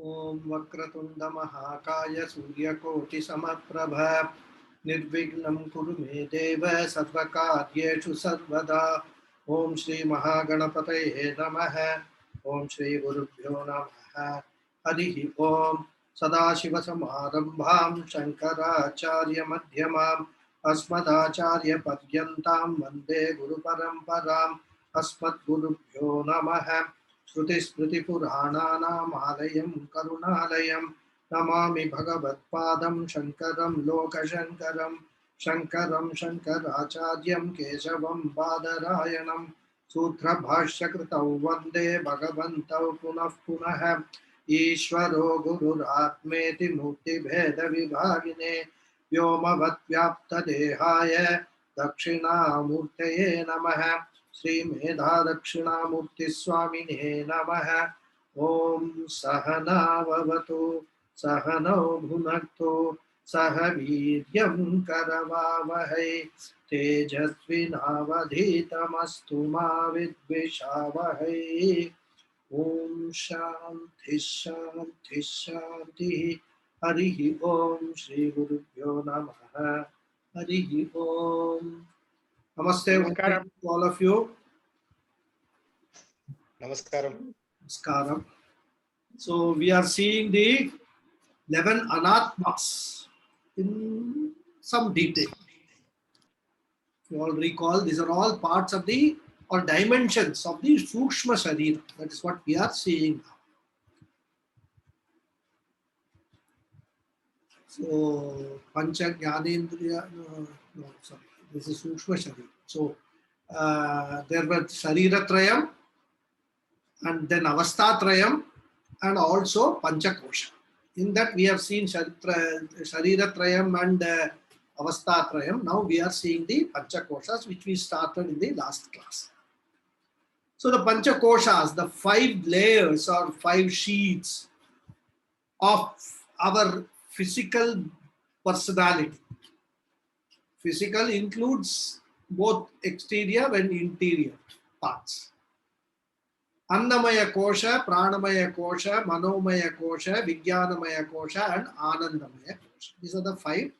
Om Vakratunda Mahakaya Suryakoti Samaprabha Nirvignam Kuru Me Deva Sarvakaryeshu Sarvada Om Shri Mahaganapataye Namaha Om Shri Gurubhyo Namaha Harihi Om Sadashiva Samarambham Shankaracharya Madhyamam Asmadacharya Padyantam Vande Guru Paramparam Asmad Gurubhyo Namaha श्रुतिस्मृतिपुराणानामालयं करुणालयं Namami भगवत्पादं शङ्करं लोकशङ्करं शङ्करं शङ्कराचार्यं केशवं बादरायणं सूत्रभाष्यकृतौ वन्दे भगवन्तौ पुनः पुनः ईश्वरो गुरुरात्मेति मूर्तिभेदविभागिने व्योमवद्व्याप्तदेहाय दक्षिणामूर्तये नमः श्री मेधा दक्षिणामूर्ति स्वामिने नमः। ओम सहनाववतु सहनौ भुनक्तु सह वीर्यं करवावहै तेजस्विनावधीतमस्तु मा विद्विषावहै। ओम शांति शांति शांति। हरि ओम श्री गुरुभ्यो नमः। हरि ओम। Namaste Namaskaram. to all of you. Namaskaram. Namaskaram. So we are seeing the 11 anatmas in some detail. If you all recall, these are all parts of the or dimensions of the Sukshma Sharira. That is what we are seeing now. So Pancha Jnanendriya, no, sorry, this is Sukshma Sharira. So there were Sharira Trayam and then Avastha Trayam and also Panchakosha. In that we have seen Sharira Trayam and Avastha Trayam. Now we are seeing the Panchakoshas which we started in the last class. So the Panchakoshas, the 5 layers or 5 sheets of our physical personality. Physical includes both exterior and interior parts. Annamaya Kosha, Pranamaya Kosha, Manomaya Kosha, Vijnanamaya Kosha and Anandamaya Kosha. These are the 5.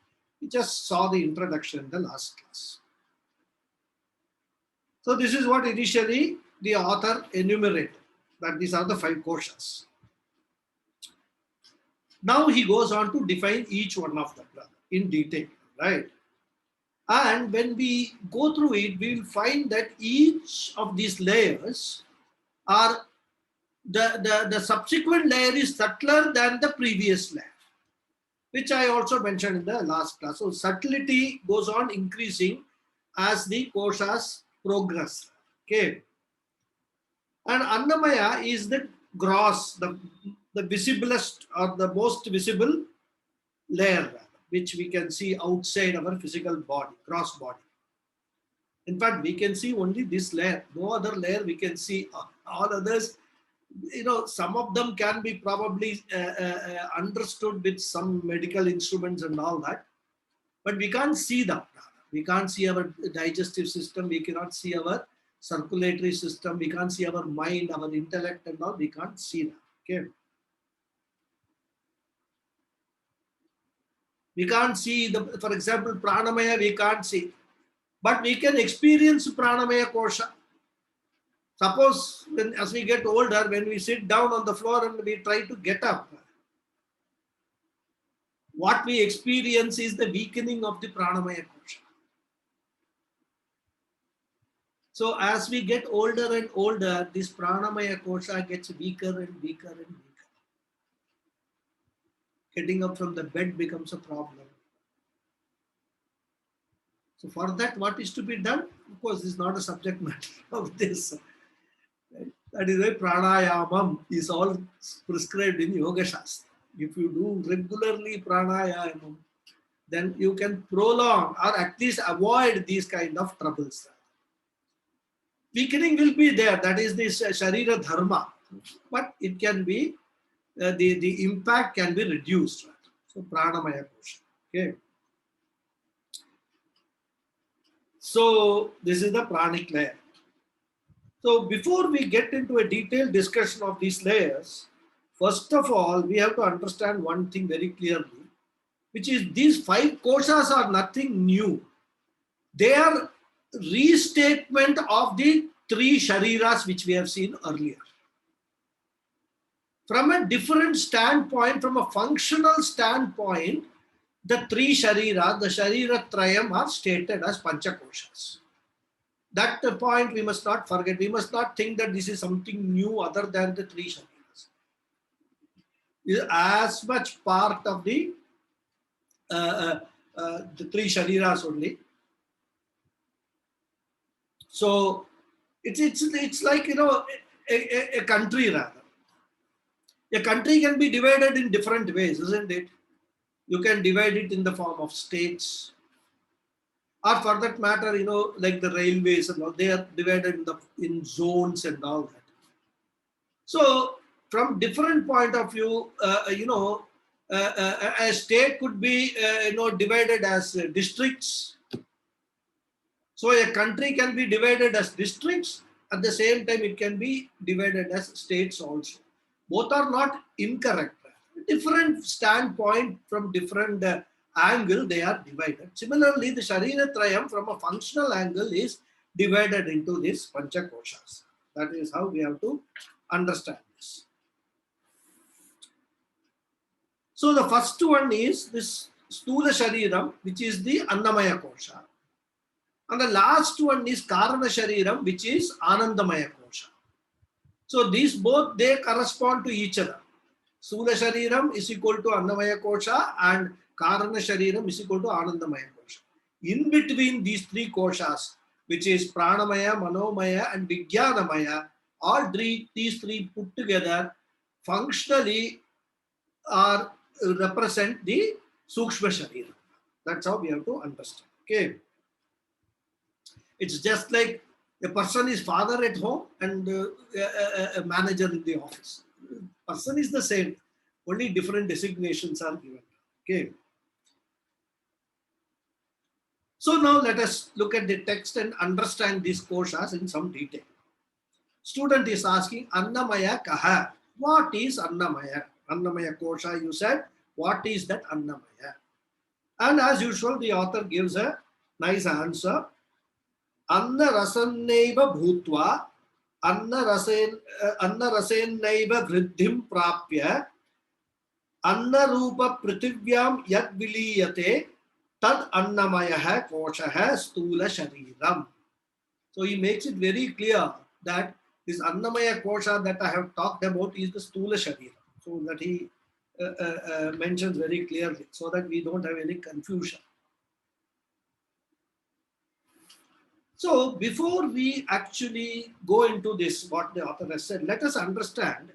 We just saw the introduction in the last class. So this is what initially the author enumerated, that these are the 5 koshas. Now he goes on to define each one of them in detail, right? And when we go through it, we will find that each of these layers are the subsequent layer is subtler than the previous layer, which I also mentioned in the last class. So subtlety goes on increasing as the koshas progress. Okay. And Annamaya is the gross, the visiblest or the most visible layer, which we can see outside our physical body, gross body. In fact, we can see only this layer. No other layer we can see. All others, some of them can be probably understood with some medical instruments and all that. But we can't see them. We can't see our digestive system. We cannot see our circulatory system. We can't see our mind, our intellect and all. We can't see that. Okay. We can't see, for example, Pranamaya, we can't see. But we can experience Pranamaya Kosha. Suppose as we get older, when we sit down on the floor and we try to get up, what we experience is the weakening of the Pranamaya Kosha. So as we get older and older, this Pranamaya Kosha gets weaker and weaker and weaker. Getting up from the bed becomes a problem. So for that, what is to be done? Of course, this is not a subject matter of this. Right? That is why pranayamam is all prescribed in Yoga Shastra. If you do regularly pranayamam, then you can prolong or at least avoid these kind of troubles. Weakening will be there. That is this Sharira Dharma. But it can be, the impact can be reduced. Right? So Pranamaya Kosha. Okay. So this is the pranic layer. So before we get into a detailed discussion of these layers, First of all, we have to understand one thing very clearly, which is these 5 koshas are nothing new. They are restatement of the 3 shariras which we have seen earlier. From a different standpoint, from a functional standpoint, the 3 shariras, the sharira trayam, are stated as panchakoshas. That point we must not forget. We must not think that this is something new other than the 3 shariras. It is as much part of the 3 shariras only. So it's like, you know, a country rather. A country can be divided in different ways, isn't it? You can divide it in the form of states, or for that matter, you know, like the railways and all, they are divided in zones and all that. So from different point of view, you know, a state could be, you know, divided as districts. So a country can be divided as districts. At the same time, it can be divided as states also. Both are not incorrect. Different standpoint from different angle, they are divided. Similarly, the Sharira Trayam from a functional angle is divided into these Panchakoshas. That is how we have to understand this. So the first one is this Stula Shariram, which is the Annamaya Kosha. And the last one is Karana Shariram, which is Anandamaya Kosha. So these both, they correspond to each other. Sula Shariram is equal to Annamaya Kosha and Karana Shariram is equal to Anandamaya Kosha. In between these 3 koshas, which is Pranamaya, Manomaya and Vijnanamaya, all these 3 put together functionally are represent the Sukshma Shariram. That's how we have to understand. Okay. It's just like a person is father at home and a manager in the office. Person is the same, only different designations are given. Okay. So now let us look at the text and understand these koshas in some detail. Student is asking, Annamaya kaha? What is Annamaya? Annamaya kosha, you said. What is that Annamaya? And as usual, the author gives a nice answer. Anna rasannaiva bhutva anna rasennaiva vriddhim prapya anna rupa prithivyam yad viliyate tad annamaya kosha stula shariram. So he makes it very clear that this Annamaya kosha that I have talked about is the stula shariram. So that he mentions very clearly so that we don't have any confusion. So before we actually go into this, what the author has said, let us understand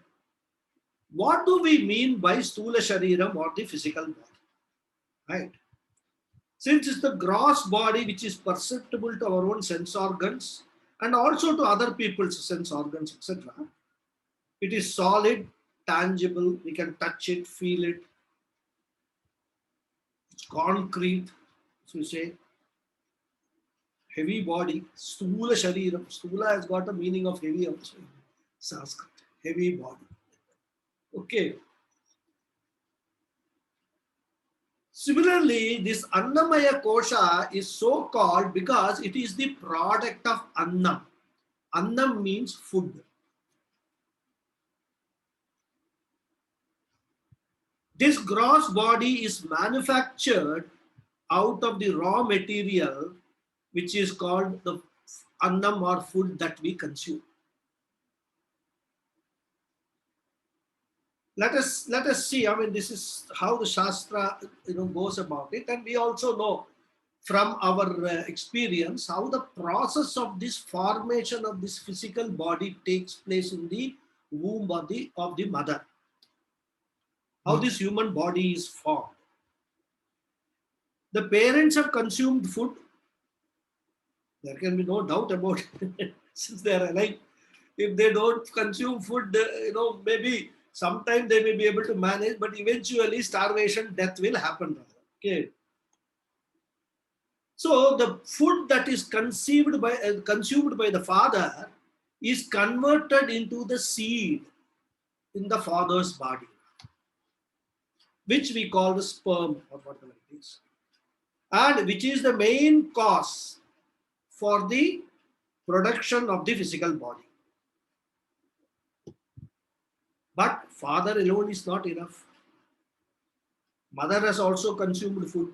what do we mean by Stula Shariram or the physical body, right? Since it's the gross body which is perceptible to our own sense organs and also to other people's sense organs, etc. It is solid, tangible, we can touch it, feel it. It's concrete, as we say. Heavy body, Stula Shariram. Stula has got a meaning of heavy also in Sanskrit. Heavy body. Okay. Similarly, this Annamaya Kosha is so called because it is the product of Annam. Annam means food. This gross body is manufactured out of the raw material which is called the annam or food that we consume. Let us see. I mean, this is how the Shastra, goes about it, and we also know from our experience how the process of this formation of this physical body takes place in the womb of the mother. How this human body is formed. The parents have consumed food. There can be no doubt about it since they are alive. If they don't consume food, maybe sometime they may be able to manage, but eventually starvation, death will happen. Okay. So the food that is consumed by the father is converted into the seed in the father's body, which we call the sperm or whatever it is, and which is the main cause for the production of the physical body. But father alone is not enough. Mother has also consumed food.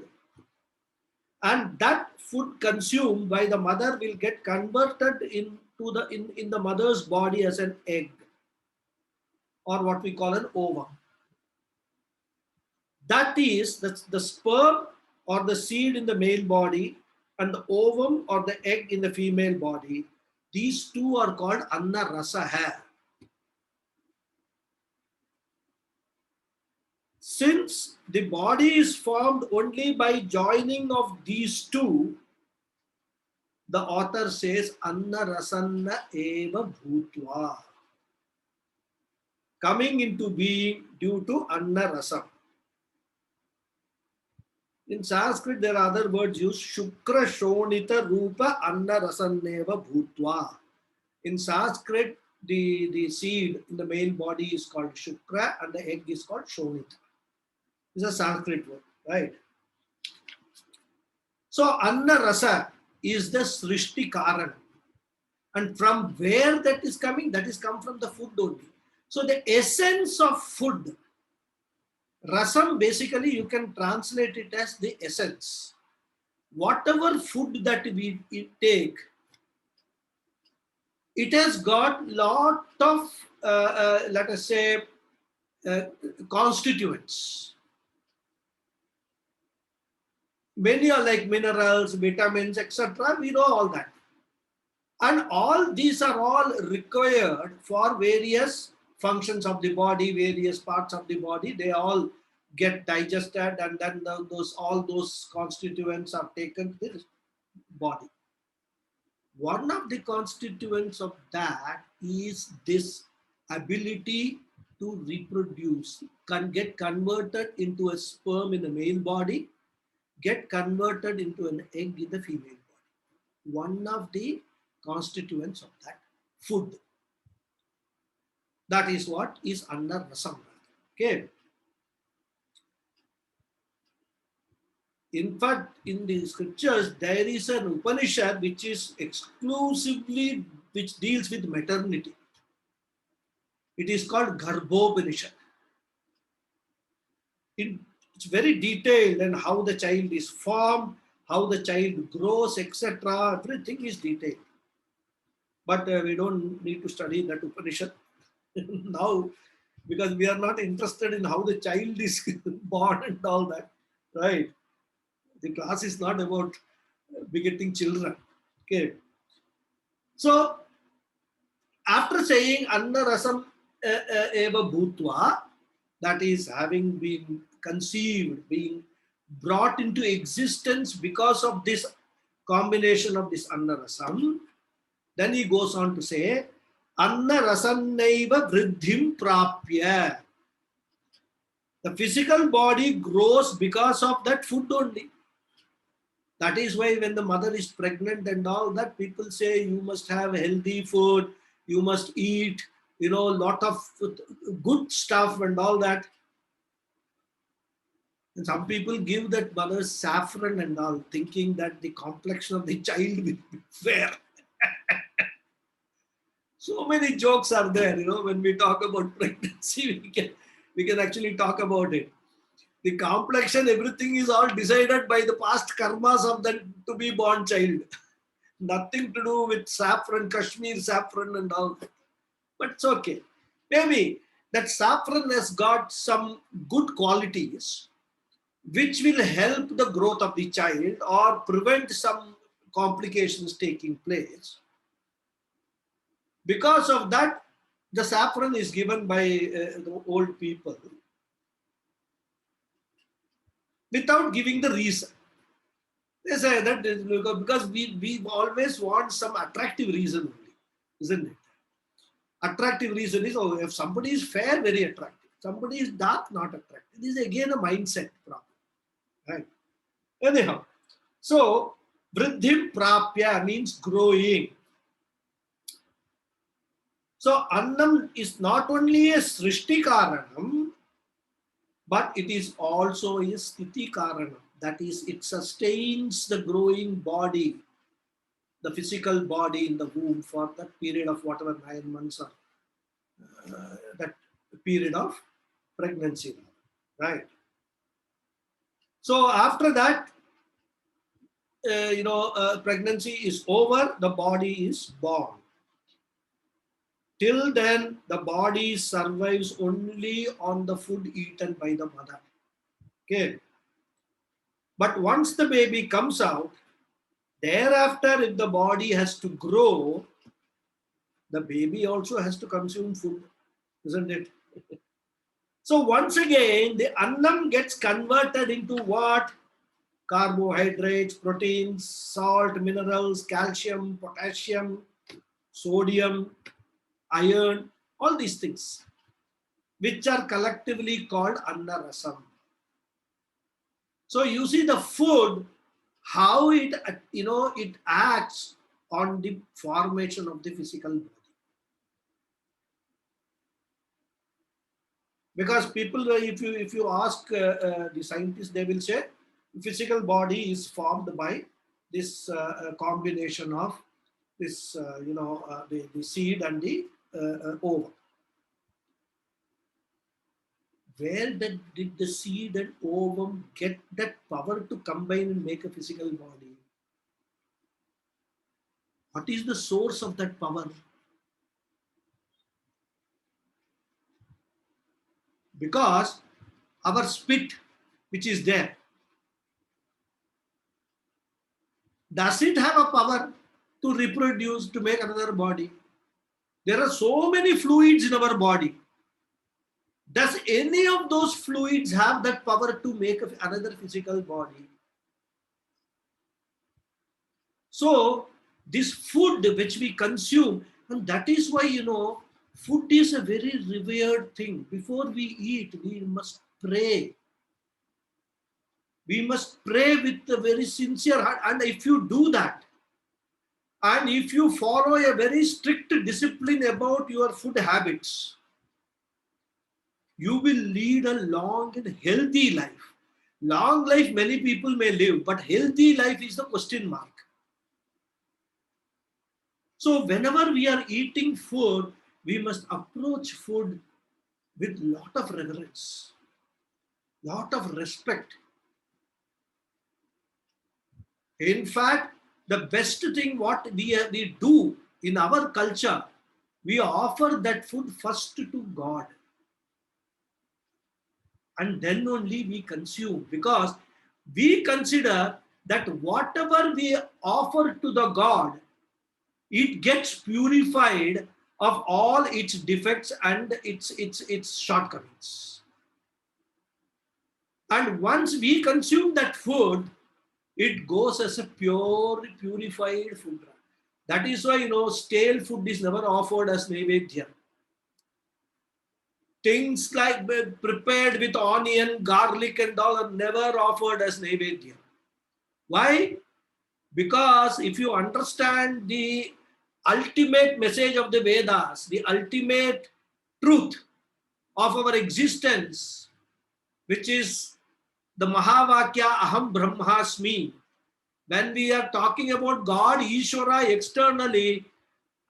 And that food consumed by the mother will get converted into in the mother's body as an egg, or what we call an ovum. That is the sperm or the seed in the male body and the ovum or the egg in the female body. These two are called Anna Rasa hair. Since the body is formed only by joining of these two, the author says Anna Rasanna Eva Bhutva. Coming into being due to Anna Rasam. In Sanskrit, there are other words used. Shukra Shonita Rupa Anna Rasanneva Bhutva. In Sanskrit, the seed in the male body is called Shukra and the egg is called Shonita. It's a Sanskrit word, right? So Anna Rasa is the Srishti Karan. And from where that is coming? That is come from the food only. So the essence of food, Rasam, basically you can translate it as the essence. Whatever food that we take, it has got lot of, let us say, constituents. Many are like minerals, vitamins, etc. We know all that. And all these are all required for various functions of the body, various parts of the body. They all get digested, and then all those constituents are taken to the body. One of the constituents of that is this ability to reproduce, can get converted into a sperm in the male body, get converted into an egg in the female body. One of the constituents of that food. That is what is Anna Rasam. Okay. In fact, in the scriptures, there is an Upanishad which is exclusively, which deals with maternity. It is called Garbhopanishad. It's very detailed and how the child is formed, how the child grows, etc. Everything is detailed. But we don't need to study that Upanishad now, because we are not interested in how the child is born and all that, right? The class is not about begetting children. Okay. So, after saying Anna Rasam Eva Bhutva, that is having been conceived, being brought into existence because of this combination of this Anna Rasam, then he goes on to say, Anna Rasannaiva Vriddhim Prapya. The physical body grows because of that food only. That is why when the mother is pregnant and all that, people say you must have healthy food, you must eat, lot of good stuff and all that. And some people give that mother saffron and all, thinking that the complexion of the child will be fair. So many jokes are there, when we talk about pregnancy, we can actually talk about it. The complexion, everything is all decided by the past karmas of that to be born child. Nothing to do with saffron, Kashmir saffron and all that. But it's okay. Maybe that saffron has got some good qualities which will help the growth of the child or prevent some complications taking place. Because of that, the saffron is given by the old people without giving the reason. They say that because we always want some attractive reason only, isn't it? Attractive reason is, if somebody is fair, very attractive. Somebody is dark, not attractive. This is again a mindset problem. Right? Anyhow, so Vriddhim Prapya means growing. So Annam is not only a Srishti Karanam, but it is also a Sthiti Karanam. That is, it sustains the growing body, the physical body in the womb for that period of whatever 9 months or that period of pregnancy, right? So after that, pregnancy is over, the body is born. Till then, the body survives only on the food eaten by the mother. Okay. But once the baby comes out, thereafter, if the body has to grow, the baby also has to consume food, isn't it? So once again, the annam gets converted into what? Carbohydrates, proteins, salt, minerals, calcium, potassium, sodium, iron, all these things, which are collectively called annarasam. So you see the food, how it acts on the formation of the physical body. Because people, if you ask the scientists, they will say physical body is formed by this combination of this, the seed and the ovum. Where did the seed and ovum get that power to combine and make a physical body? What is the source of that power? Because our spit, which is there, does it have a power to reproduce, to make another body? There are so many fluids in our body. Does any of those fluids have that power to make another physical body? So, this food which we consume, and that is why, food is a very revered thing. Before we eat, we must pray. We must pray with a very sincere heart. And if you do that, and if you follow a very strict discipline about your food habits, you will lead a long and healthy life. Long life many people may live, but healthy life is the question mark. So whenever we are eating food, we must approach food with lot of reverence, lot of respect. In fact, the best thing what we do in our culture, we offer that food first to God. And then only we consume, because we consider that whatever we offer to the God, it gets purified of all its defects and its shortcomings. And once we consume that food, it goes as a purified food. That is why, stale food is never offered as Naivedya. Things like prepared with onion, garlic and all are never offered as Naivedya. Why? Because if you understand the ultimate message of the Vedas, the ultimate truth of our existence, which is the Mahavakya Aham Brahmasmi, when we are talking about God, Ishvara externally,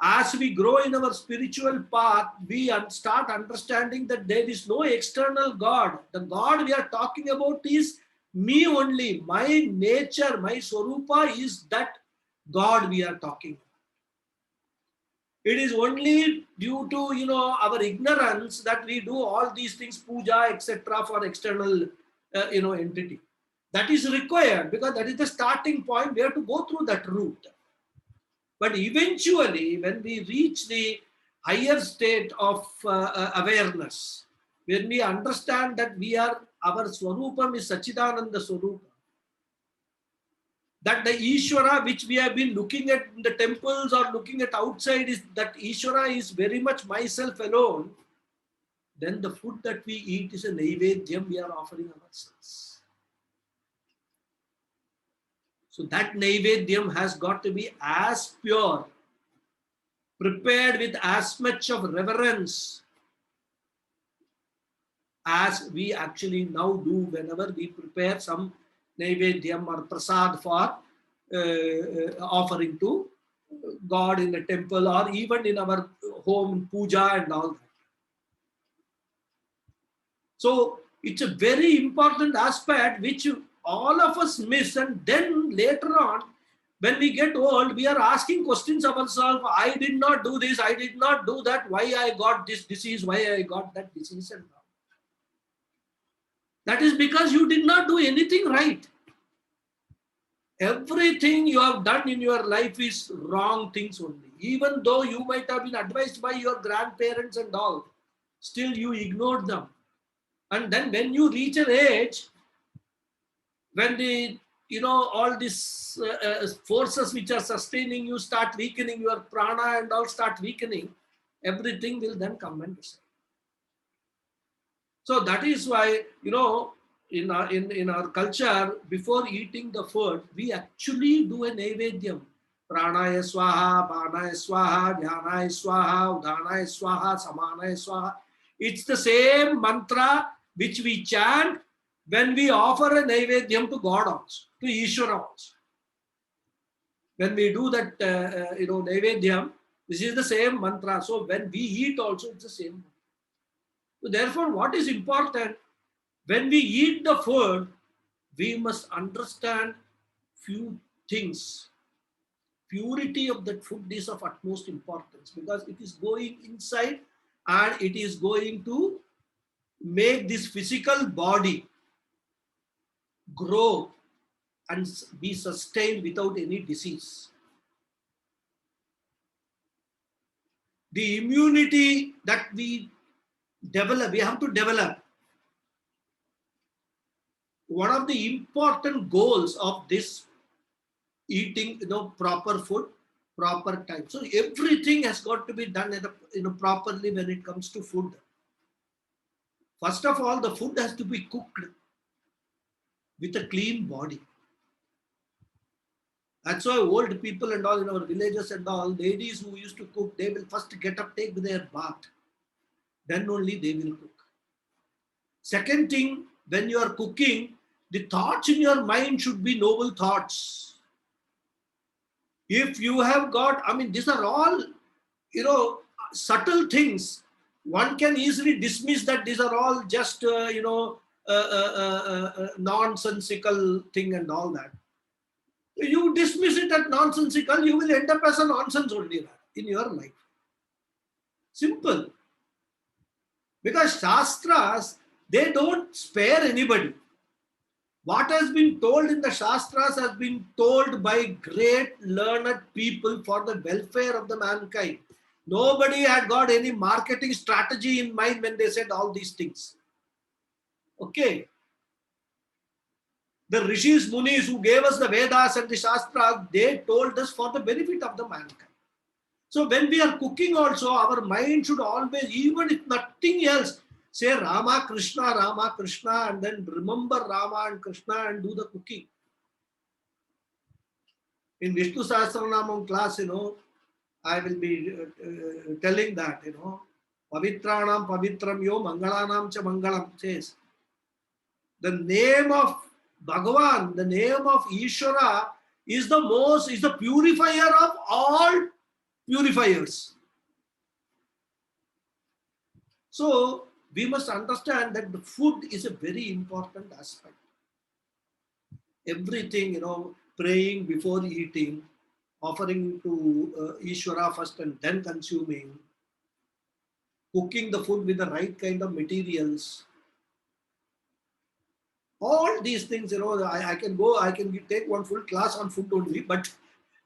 as we grow in our spiritual path, we start understanding that there is no external God. The God we are talking about is me only. My nature, my Swarupa is that God we are talking about. It is only due to, our ignorance that we do all these things, puja, etc., for external, entity. That is required because that is the starting point. We have to go through that route. But eventually, when we reach the higher state of awareness, when we understand that our Swarupam is Sachidananda Swarupa, that the Ishvara which we have been looking at in the temples or looking at outside, is that Ishvara is very much myself alone, then the food that we eat is a Naivedyam we are offering ourselves. So that Naivedyam has got to be as pure prepared with as much of reverence as we actually now do whenever we prepare some naivedyam or prasad for offering to God in a temple or even in our home puja and all that. So it's a very important aspect which all of us miss, and then later on when we get old we are asking questions of ourselves. I did not do this, I did not do that, why I got this disease, why I got that disease, and all. That is because you did not do anything right. Everything you have done in your life is wrong things only. Even though you might have been advised by your grandparents and all, still you ignored them. And then when you reach an age, when the, all these forces which are sustaining you start weakening, your prana and all start weakening, everything will then come and decide. So that is why, in our culture, before eating the food, we actually do a naivedyam. Pranaya swaha, panaya swaha, dhyanaya swaha, udhanaya swaha, samanaya swaha. It's the same mantra which we chant when we offer a naivedyam to God also, to Ishvara also. When we do that, naivedyam, this is the same mantra. So when we eat also, it's the same. So therefore, what is important, when we eat the food, we must understand few things. Purity of that food is of utmost importance because it is going inside and it is going to make this physical body grow and be sustained without any disease. The immunity that we have to develop. One of the important goals of this eating, proper food, proper time. So everything has got to be done properly when it comes to food. First of all, the food has to be cooked with a clean body. That's why old people and all in our villages and all, ladies who used to cook, they will first get up, take their bath. Then only they will cook. Second thing, when you are cooking, the thoughts in your mind should be noble thoughts. If you have got, these are all, subtle things. One can easily dismiss that these are all just, nonsensical thing and all that. You dismiss it as nonsensical, you will end up as a nonsense only in your life. Simple. Because Shastras, they don't spare anybody. What has been told in the Shastras has been told by great learned people for the welfare of the mankind. Nobody had got any marketing strategy in mind when they said all these things. Okay. The Rishis, Munis who gave us the Vedas and the Shastras, they told us for the benefit of the mankind. So when we are cooking also, our mind should always, even if nothing else, say Rama Krishna, and then remember Rama and Krishna and do the cooking. In Vishnu Sahasranamam class, I will be telling that, Pavitranam Pavitram Yo Mangalanam Cha Mangalam says. The name of Bhagavan, the name of Ishvara is the purifier of all purifiers. So we must understand that the food is a very important aspect. Everything, praying before eating, offering to Ishvara first and then consuming, cooking the food with the right kind of materials. All these things, I can take one full class on food only, but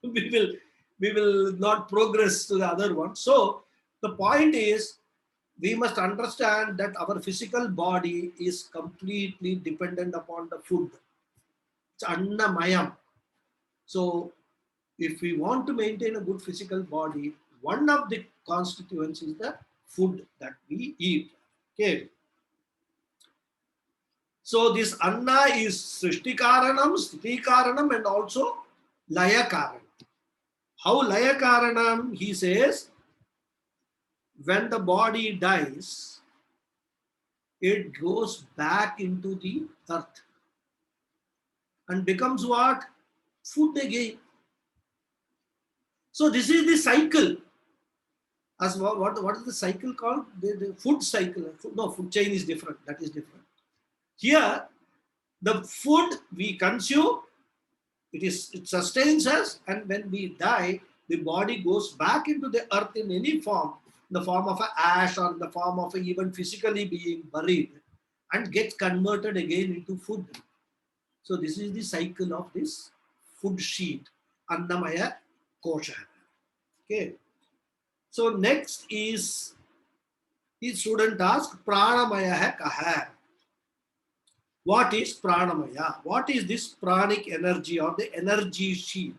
we will not progress to the other one. So the point is, we must understand that our physical body is completely dependent upon the food. It's annamayam. So if we want to maintain a good physical body, one of the constituents is the food that we eat. Okay. So this anna is Srishti Karanam, Sthiti Karanam, and also Laya Karanam. How Laya Karanam? He says, when the body dies, it goes back into the earth and becomes what? Food again. So this is the cycle. As what is the cycle called? The food cycle. No, food chain is different. That is different. Here, the food we consume, it sustains us, and when we die, the body goes back into the earth in any form, in the form of an ash or in the form of even physically being buried, and gets converted again into food. So this is the cycle of this food sheet, Annamaya Kosha. Okay. So next is, the student asks, Pranamaya hai kaha? What is Pranamaya? What is this pranic energy or the energy sheet?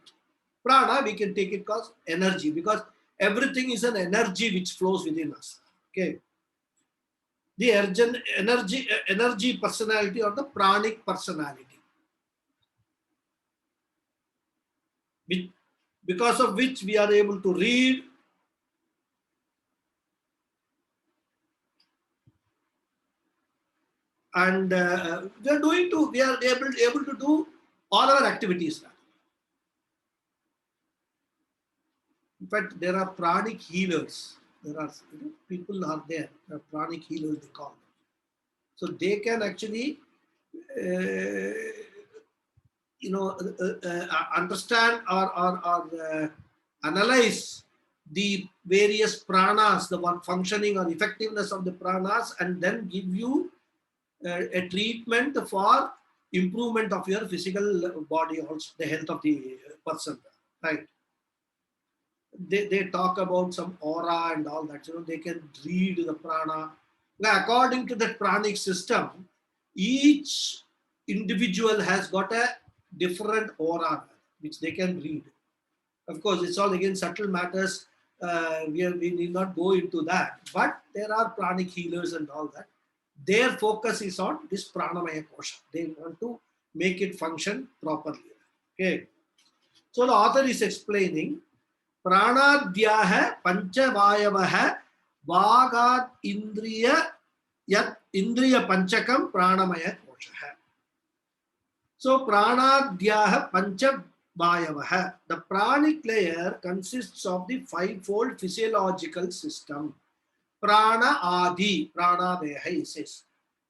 Prana, we can take it as energy, because everything is an energy which flows within us. Okay. The energy personality or the pranic personality, because of which we are able to read, and we are able to do all our activities now. In fact, there are pranic healers. There are people are there, pranic healers they call them. So they can actually understand or analyze the various pranas, the one functioning or effectiveness of the pranas, and then give you a treatment for improvement of your physical body, also the health of the person, right? They talk about some aura and all that. They can read the prana. Now, according to that pranic system, each individual has got a different aura which they can read. Of course, it's all again subtle matters. We need not go into that. But there are pranic healers and all that. Their focus is on this pranamaya kosha. They want to make it function properly. Okay. So the author is explaining, Pranadhyah Panchavayavah Bhagat Indriya Yat Indriya Panchakam Pranamaya Kosha. So Pranadhyah Panchavayavah. The pranic layer consists of the fivefold physiological system. Prana Adi, Prana Deha, he says.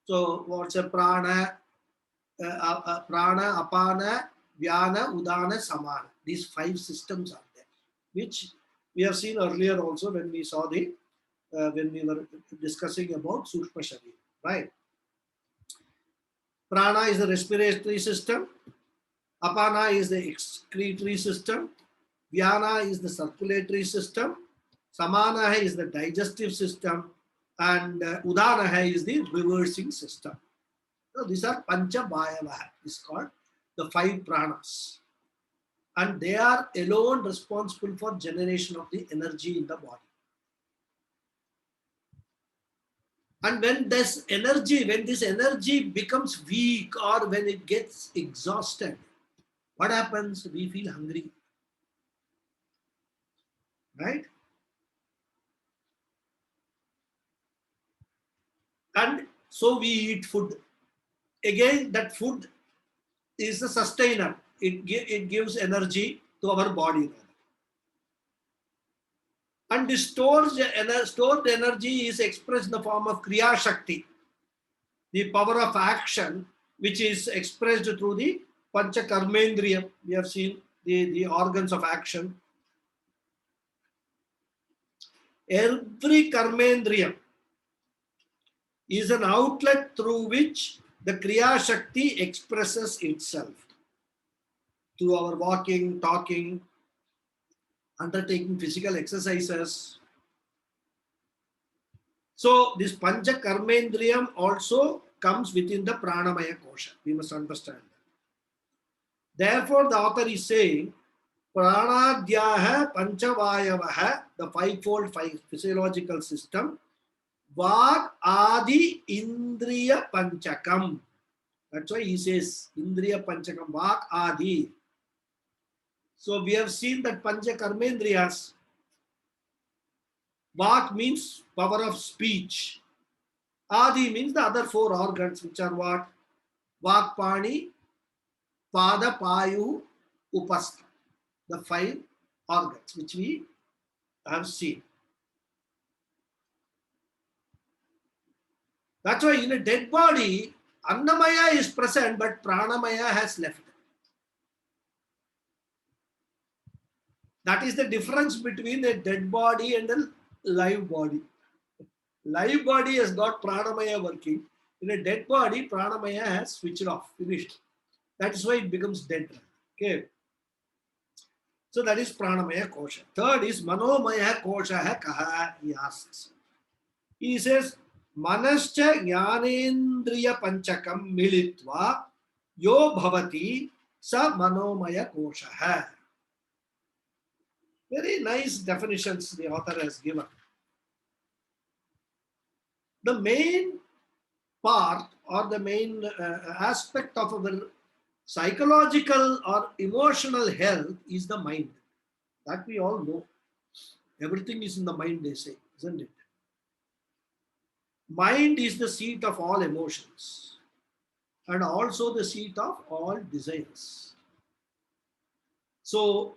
So what's a prana? Prana, Apana, Vyana, Udana, Samana. These five systems are there, which we have seen earlier also when we saw when we were discussing about Sukshma Sharira, right? Prana is the respiratory system. Apana is the excretory system. Vyana is the circulatory system. Samana is the digestive system. And Udana is the reversing system. So these are Pancha Bhayavaha. It's called the five pranas. And they are alone responsible for generation of the energy in the body. And when this energy becomes weak or when it gets exhausted, what happens? We feel hungry. Right? And so we eat food. Again, that food is the sustainer. It gives energy to our body. And the stored energy is expressed in the form of Kriya Shakti, the power of action, which is expressed through the Pancha Karmendriyam. We have seen the organs of action. Every Karmendriyam is an outlet through which the Kriya Shakti expresses itself. Through our walking, talking, undertaking physical exercises. So this Pancha Karmendriyam also comes within the Pranamaya Kosha. We must understand that. Therefore, the author is saying, Pranadhyaha Panchavayavaha, the fivefold physiological system, Vag Adi Indriya Panchakam. That's why he says Indriya Panchakam, Vag Adi. So we have seen that Pancha Karmendriyas, Vak means power of speech. Adi means the other 4 organs, which are what? Vak, Pani, Pada, Payu, Upastha. The 5 organs which we have seen. That's why in a dead body, Annamaya is present, but Pranamaya has left. That is the difference between a dead body and a live body. Live body has got Pranamaya working. In a dead body, Pranamaya has switched off, finished. That is why it becomes dead. Okay. So that is Pranamaya Kosha. Third is Manomaya Kosha Kaha, he asks. He says, Manascha Jnanendriya Panchakam Militva Yo Bhavati Sa Manomaya Kosha. Very nice definitions the author has given. The main part or the main aspect of our psychological or emotional health is the mind. That we all know. Everything is in the mind, they say, isn't it? Mind is the seat of all emotions and also the seat of all desires. So,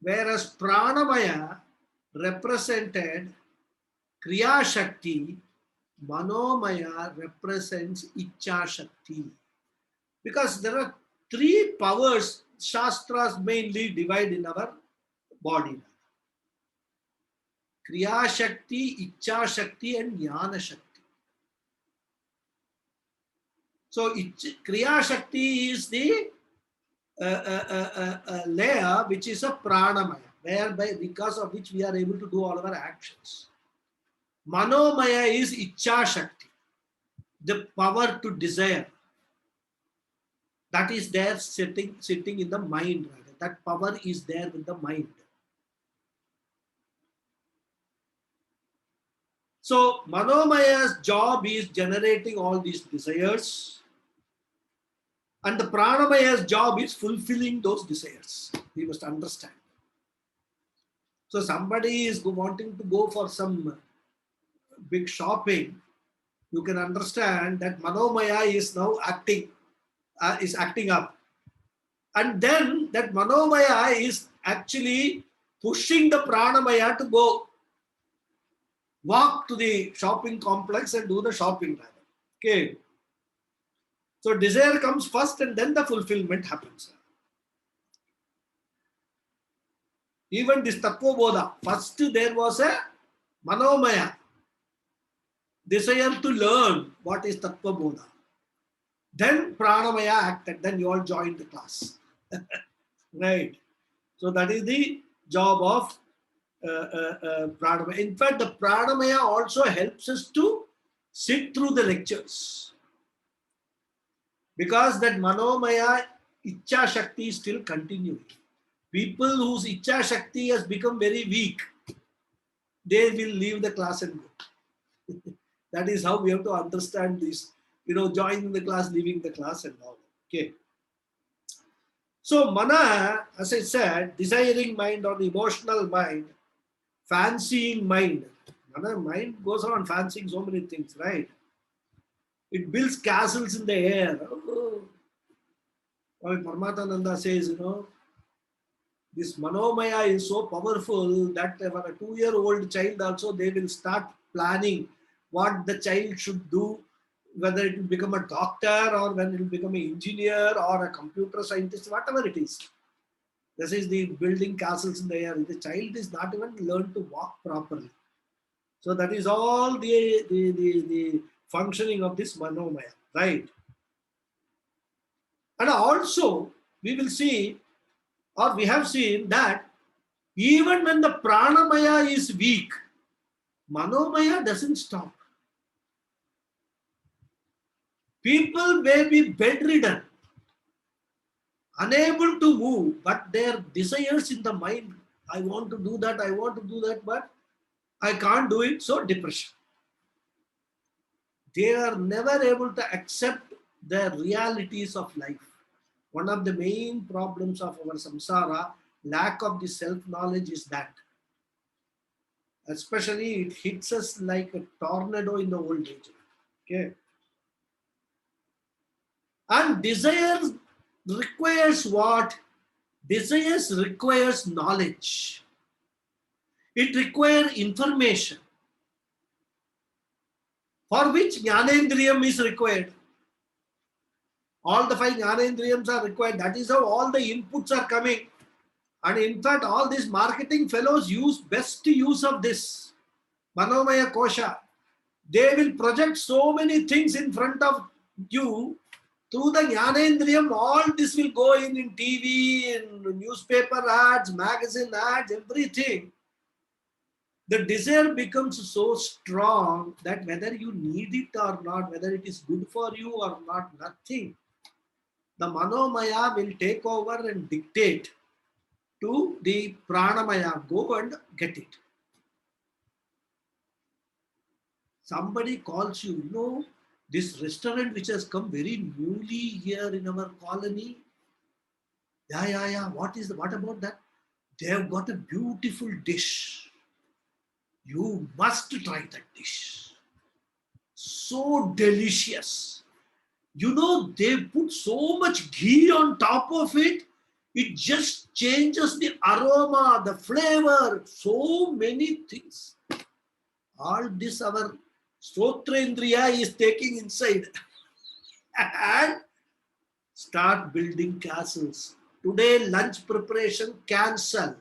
whereas Pranamaya represented Kriya Shakti, Manomaya represents Icha Shakti. Because there are 3 powers Shastras mainly divide in our body. Kriya Shakti, Icha Shakti and Jnana Shakti. So Kriya Shakti is the layer which is a Pranamaya, whereby because of which we are able to do all our actions. Manomaya is Icha Shakti, the power to desire. That is there sitting in the mind. Rather. That power is there with the mind. So Manomaya's job is generating all these desires. And the Pranamaya's job is fulfilling those desires. We must understand. So somebody is wanting to go for some big shopping. You can understand that Manomaya is now acting up. And then that Manomaya is actually pushing the Pranamaya to go walk to the shopping complex and do the shopping. Okay. So desire comes first and then the fulfillment happens. Even this Tattva Bodha, first there was a Manomaya, desire to learn what is Tattva Bodha. Then Pranamaya acted, then you all joined the class. Right. So that is the job of Pranamaya. In fact, the Pranamaya also helps us to sit through the lectures. Because that Manomaya Icha Shakti is still continuing. People whose Icha Shakti has become very weak, they will leave the class and go. That is how we have to understand this. Joining the class, leaving the class and all. Okay. So Mana, as I said, desiring mind or emotional mind, fancying mind. Mana mind goes on fancying so many things, right? It builds castles in the air. Oh. Paramatananda says, this Manomaya is so powerful that for a 2-year-old child also they will start planning what the child should do, whether it will become a doctor or when it will become an engineer or a computer scientist, whatever it is. This is the building castles in the air. The child is not even learned to walk properly. So that is all the functioning of this Manomaya, right? And also we will see, or we have seen that even when the Pranamaya is weak, Manomaya doesn't stop. People may be bedridden, unable to move, but their desires in the mind, I want to do that, but I can't do it, so depression. They are never able to accept the realities of life. One of the main problems of our samsara, lack of the self-knowledge is that. Especially it hits us like a tornado in the old age. Okay. And desire requires what? Desires requires knowledge. It requires information for which Jnanendriyam is required. All the five Jnanendriyams are required. That is how all the inputs are coming. And in fact, all these marketing fellows use best use of this Manomaya Kosha. They will project so many things in front of you through the Jnanendriyam. All this will go in TV, in newspaper ads, magazine ads, everything. The desire becomes so strong that whether you need it or not, whether it is good for you or not, nothing. The Manomaya will take over and dictate to the Pranamaya. Go and get it. Somebody calls you, this restaurant which has come very newly here in our colony. Yeah. What about that? They have got a beautiful dish. You must try that dish. So delicious. They put so much ghee on top of it. It just changes the aroma, the flavor, so many things. All this our Strotrendriya is taking inside and start building castles. Today, lunch preparation cancel.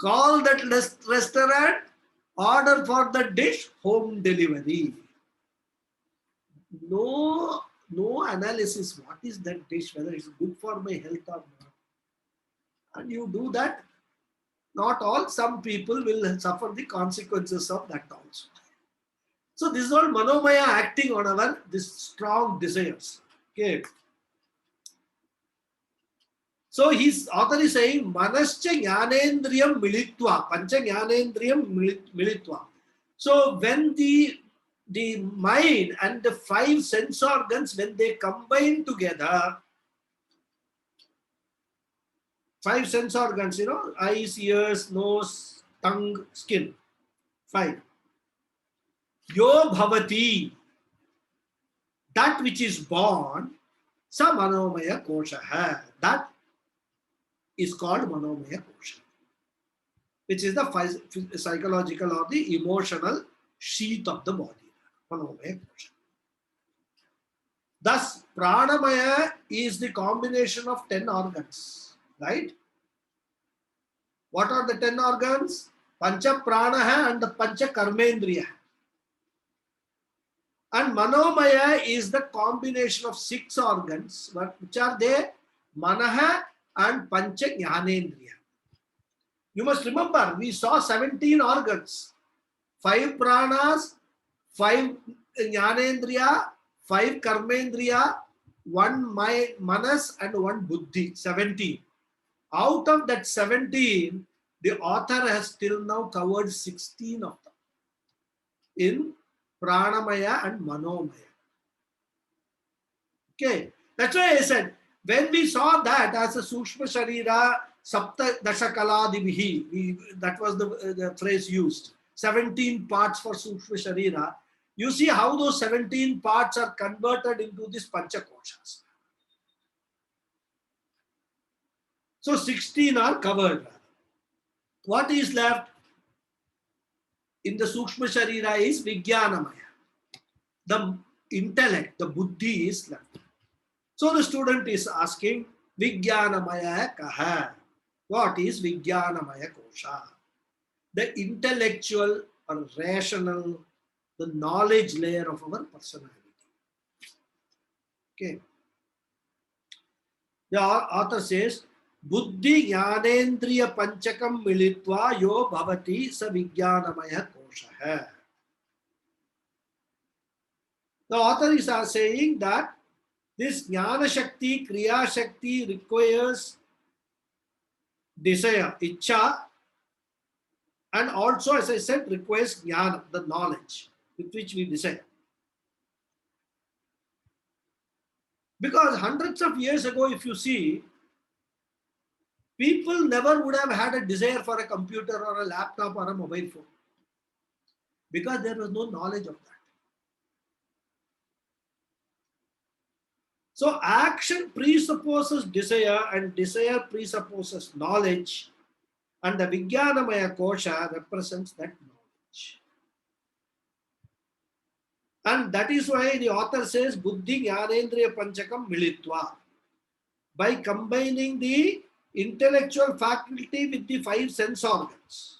Call that restaurant, order for the dish, home delivery. No analysis. What is that dish? Whether it's good for my health or not. And you do that. Not all. Some people will suffer the consequences of that also. So this is all Manomaya acting on our this strong desires. Okay. So his author is saying Manascha Jnanendriyam Militva, Pancha Jnanendriyam Militva. So when the mind and the five sense organs, when they combine together, five sense organs, eyes, ears, nose, tongue, skin, five. Yo bhavati, that which is born, sa manomaya kosha, that is called manomaya kosha, which is the psychological or the emotional sheath of the body, manomaya kosha. Thus, pranamaya is the combination of 10 organs, right? What are the 10 organs? Pancha pranaha and the pancha karmendriya. And manomaya is the combination of 6 organs, which are there, manaha and pancha jnanendriya. You must remember, we saw 17 organs, 5 pranas, 5 jnanendriya, 5 karmendriya, 1 manas and 1 buddhi, 17. Out of that 17, the author has till now covered 16 of them in pranamaya and manomaya. Okay, that's why I said, when we saw that as a sukshma sharira sapta dashakaladibihi, that was the phrase used, 17 parts for sukshma sharira. You see how those 17 parts are converted into these panchakoshas. So 16 are covered. What is left in the sukshma sharira is vijnanamaya. The intellect, the buddhi is left. So the student is asking, Vijnanamaya kaha? What is Vijnanamaya kosha? The intellectual or rational, the knowledge layer of our personality. Okay. The author says, Buddhi Jnanendriya Panchakam Militva Yo Bhavati Sa Vijnanamaya kosha. The author is saying that this Jnana Shakti, Kriya Shakti requires desire, Icha, and also, as I said, requires Jnana, the knowledge with which we desire. Because hundreds of years ago, if you see, People never would have had a desire for a computer or a laptop or a mobile phone because there was no knowledge of that. So action presupposes desire and desire presupposes knowledge, and the Vijnanamaya Kosha represents that knowledge. And that is why the author says Buddhi Jnanendriya Panchakam Militva. By combining the intellectual faculty with the 5 sense organs.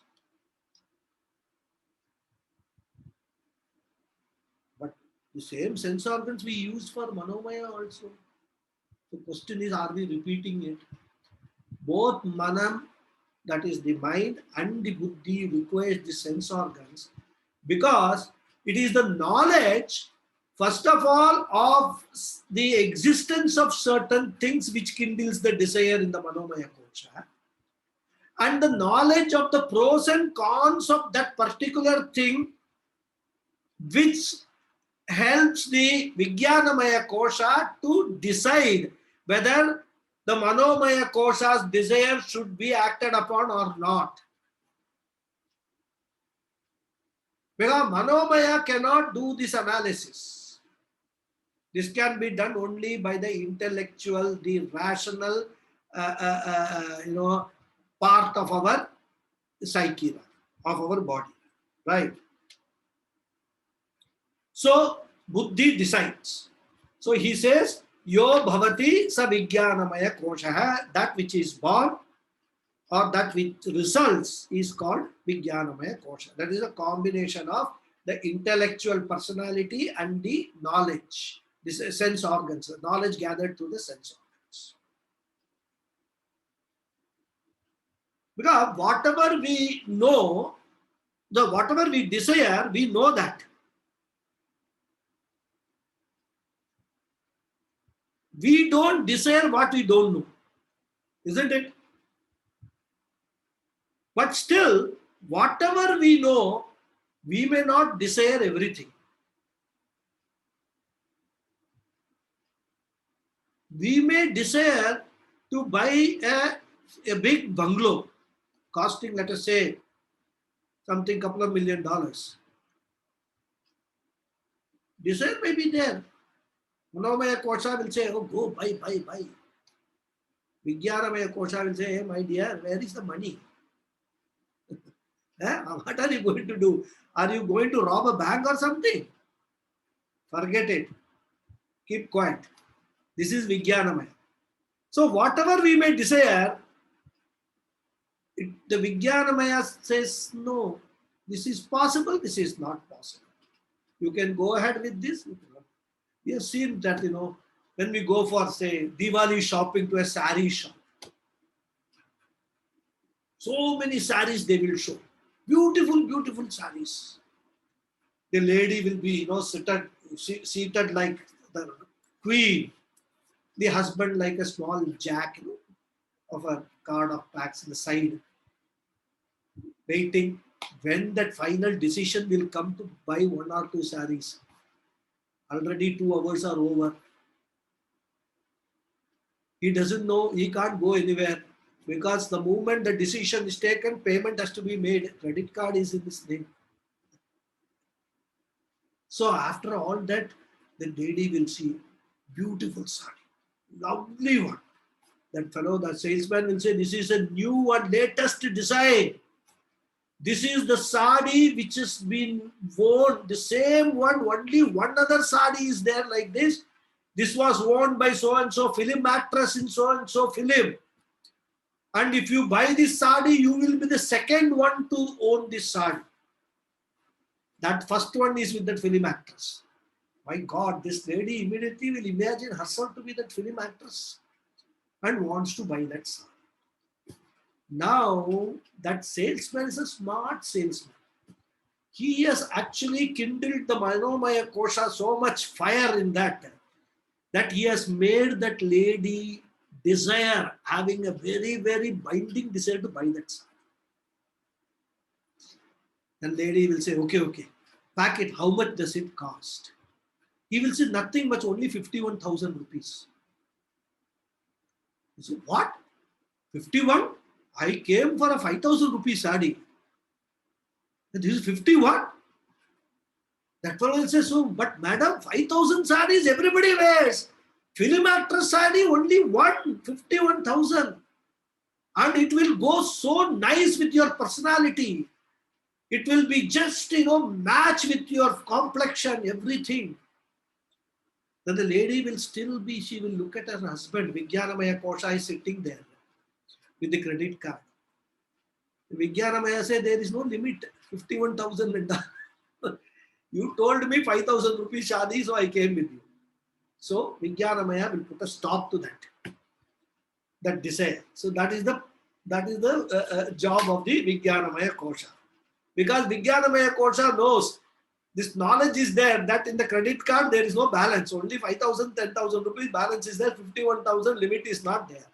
But the same sense organs we use for Manomaya also. The question is, are we repeating it? Both Manam, that is the mind, and the Buddhi requires the sense organs because it is the knowledge, first of all, of the existence of certain things which kindles the desire in the Manomaya Kosha, and the knowledge of the pros and cons of that particular thing which helps the Vijnanamaya Kosha to decide whether the Manomaya Kosha's desire should be acted upon or not. Because Manomaya cannot do this analysis. This can be done only by the intellectual, the rational, part of our psyche, of our body, right? So Buddhi decides. So he says, Yo bhavati sa vijnanamaya koshaha, that which is born or that which results is called vijnanamaya kosha. That is a combination of the intellectual personality and the knowledge, this sense organs, the knowledge gathered through the sense organs. Because whatever we know, whatever we desire, we know that. We don't desire what we don't know, isn't it? But still, whatever we know, we may not desire everything. We may desire to buy a big bungalow costing, let us say, something couple of $1 million. Desire may be there. Manomaya Kosha will say, oh, go, buy. Vijnanamaya Kosha will say, hey, my dear, where is the money? What are you going to do? Are you going to rob a bank or something? Forget it. Keep quiet. This is Vijnanamaya. So whatever we may desire, the Vijnanamaya says, no, this is possible, this is not possible. You can go ahead with this. We have seen that, when we go for, say, Diwali shopping to a sari shop. So many saris they will show. Beautiful, beautiful saris. The lady will be, seated like the queen. The husband like a small jack, of a card of packs in the side. Waiting when that final decision will come to buy 1 or 2 saris. Already 2 hours are over. He doesn't know, he can't go anywhere because the moment the decision is taken, payment has to be made. Credit card is in his name. So after all that, the lady will see beautiful sari, lovely one. That fellow, the salesman will say, this is a new one, latest design. This is the sari which has been worn, the same one, only one other sari is there like this. This was worn by so-and-so film actress in so-and-so film. And if you buy this sari, you will be the second one to own this sari. That first one is with that film actress. My God, this lady immediately will imagine herself to be that film actress and wants to buy that sari. Now, that salesman is a smart salesman. He has actually kindled the Manomaya Kosha so much fire in that he has made that lady desire, having a very, very binding desire to buy that sari. And lady will say, okay, pack it. How much does it cost? He will say nothing much, only 51,000 rupees. You say, what? 51? I came for a 5,000 rupee sari. This is 51? That fellow says, so, but madam, 5,000 saris everybody wears. Film actress sari only 51,000. And it will go so nice with your personality. It will be just, match with your complexion, everything. Then the lady will still be, she will look at her husband. Vijnanamaya Kosha is sitting there with the credit card. Vijnanamaya said, there is no limit, 51,000. You told me 5,000 rupees shadi, so I came with you. So Vijnanamaya will put a stop to that desire. So that is the job of the Vijnanamaya Kosha. Because Vijnanamaya Kosha knows this knowledge is there that in the credit card there is no balance. Only 5,000, 10,000 rupees balance is there, 51,000 limit is not there.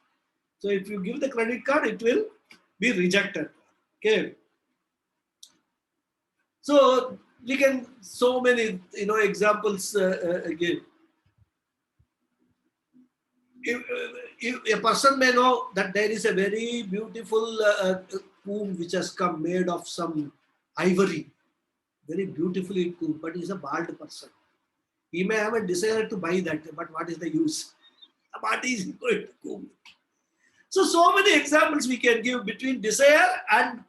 So if you give the credit card, it will be rejected. Okay. So we can so many examples give. If a person may know that there is a very beautiful comb which has come made of some ivory, very beautifully combed, but he is a bald person. He may have a desire to buy that, but what is the use? What is he going to comb? So many examples we can give between desire and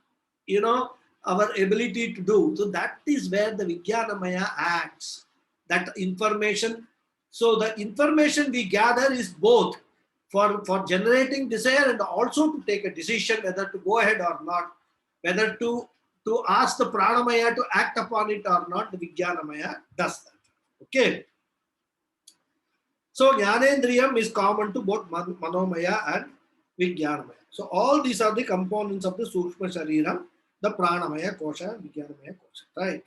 our ability to do. So that is where the Vijnanamaya acts. That information. So the information we gather is both for generating desire and also to take a decision whether to go ahead or not, whether to ask the Pranamaya to act upon it or not. The Vijnanamaya does that. Okay. So Jnanendriyam is common to both Manomaya and Vijnanamaya. So all these are the components of the Sukshma Shariram, the Pranamaya Kosha, Vijnanamaya Kosha, right?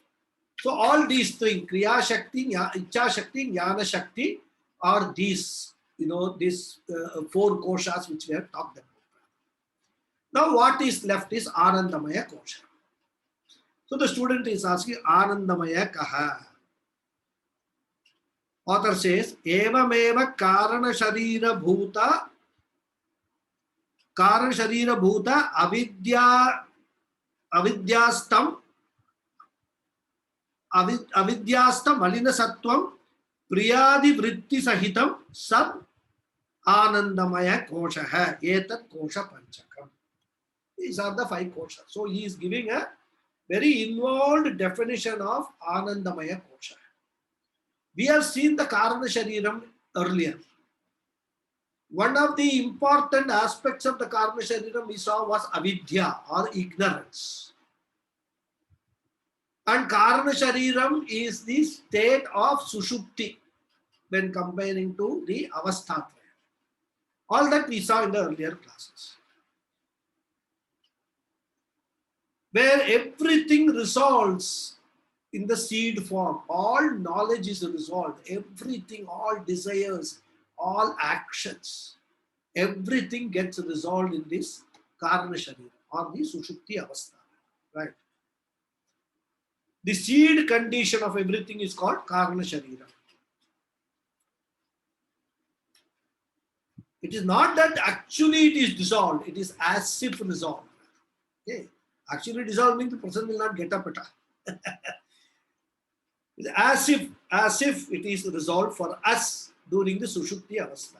So all these things, Kriya Shakti, Icha Shakti, Jnana Shakti, are these, these 4 koshas which we have talked about. Now what is left is Anandamaya Kosha. So the student is asking, Anandamaya Kaha? Author says, Evameva Karana Sharira Bhuta Avidyastam Malina Sattvam Priyadi Vritti Sahitam Sab Anandamaya Kosha hai. Etat Kosha Panchakam. These are the 5 koshas. So he is giving a very involved definition of Anandamaya Kosha. We have seen the Karana Shariram earlier. One of the important aspects of the Karana Shariram we saw was avidya or ignorance. And Karana Shariram is the state of Sushupti when comparing to the Avasthatraya. All that we saw in the earlier classes. Where everything resolves in the seed form. All knowledge is resolved. Everything, all desires, all actions, everything gets resolved in this Karana Sharira or the Sushupti Avastha. Right? The seed condition of everything is called Karana Sharira. It is not that actually it is dissolved, it is as if resolved. Okay. Actually dissolved means the person will not get up at all. As if it is resolved for us during the Sushupti Avastha.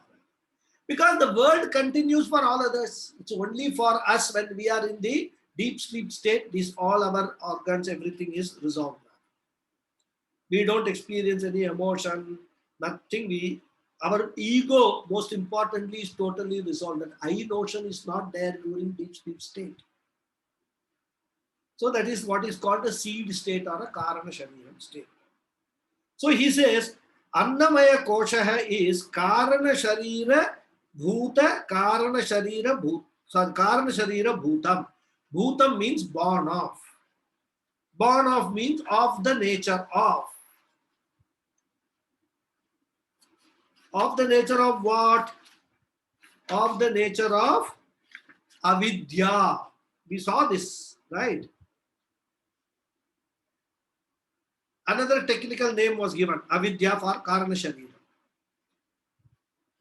Because the world continues for all others. It's only for us when we are in the deep sleep state, all our organs, everything is resolved. We don't experience any emotion, nothing. Our ego, most importantly, is totally resolved. That I notion is not there during deep sleep state. So that is what is called a seed state or a Karana Shariram state. So he says, Annamaya Kosha is Karana Sharira Bhuta Karana Sharira Bhut. So Karana Sharira Bhutam. Bhutam means born of. Born of means of the nature of. Of the nature of what? Of the nature of avidya. We saw this, right? Another technical name was given, avidya for Karana Sharira.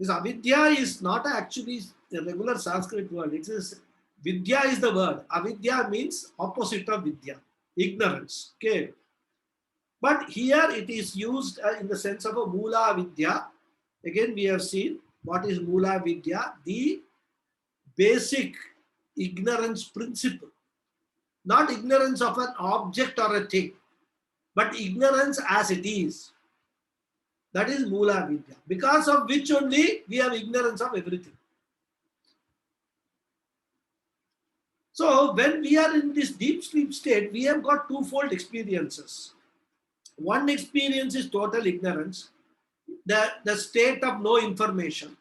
This avidya is not actually a regular Sanskrit word. It is vidya is the word. Avidya means opposite of vidya, ignorance. Okay. But here it is used in the sense of a mula vidya. Again, we have seen what is mula vidya, the basic ignorance principle. Not ignorance of an object or a thing, but ignorance as it is. That is mula vidya. Because of which only we have ignorance of everything. So when we are in this deep sleep state, we have got twofold experiences. One experience is total ignorance, the state of no information,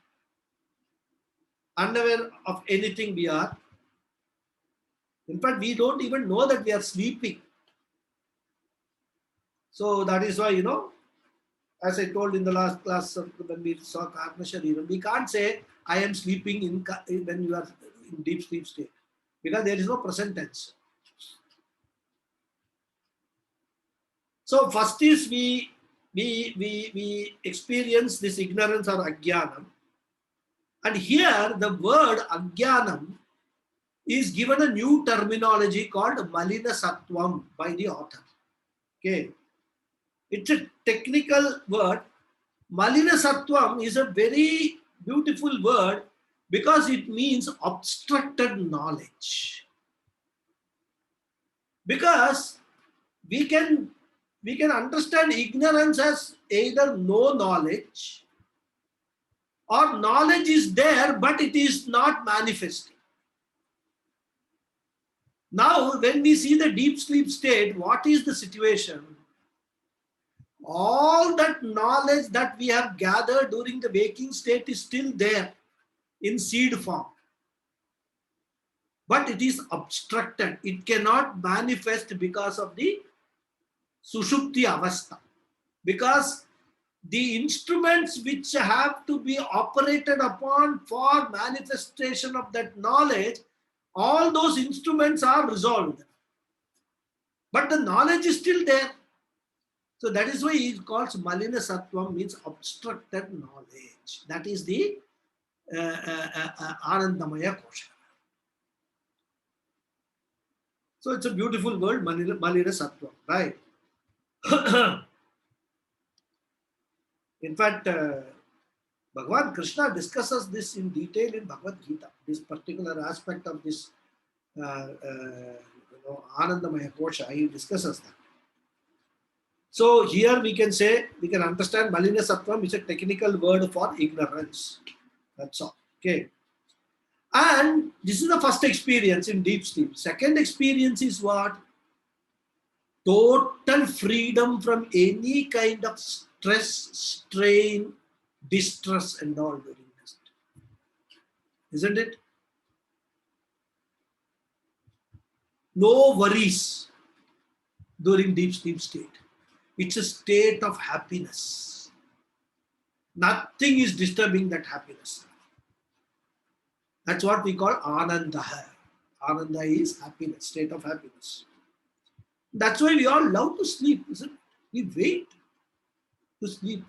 unaware of anything we are. In fact, we don't even know that we are sleeping. So that is why, as I told in the last class when we saw Karma Shariram, we can't say, I am sleeping when you are in deep sleep state. Because there is no present tense. So first is we experience this ignorance or ajnanam. And here the word ajnanam is given a new terminology called malina sattvam by the author. Okay. It's a technical word. Malina sattvam is a very beautiful word because it means obstructed knowledge. Because we can understand ignorance as either no knowledge or knowledge is there but it is not manifesting. Now, when we see the deep sleep state, what is the situation? All that knowledge that we have gathered during the waking state is still there in seed form. But it is obstructed. It cannot manifest because of the sushupti avastha. Because the instruments which have to be operated upon for manifestation of that knowledge, all those instruments are resolved. But the knowledge is still there. So that is why he calls malina sattvam, means obstructed knowledge. That is the Anandamaya kosha. So it's a beautiful word, malina sattvam, right? In fact, Bhagavan Krishna discusses this in detail in Bhagavad Gita, this particular aspect of this Anandamaya kosha, he discusses that. So here we can understand malina sattvam is a technical word for ignorance. That's all. Okay. And this is the first experience in deep sleep. Second experience is what? Total freedom from any kind of stress, strain, distress and all during this. Isn't it? No worries during deep sleep state. It's a state of happiness. Nothing is disturbing that happiness. That's what we call ananda. Ananda is happiness, state of happiness. That's why we all love to sleep, isn't it? We wait to sleep.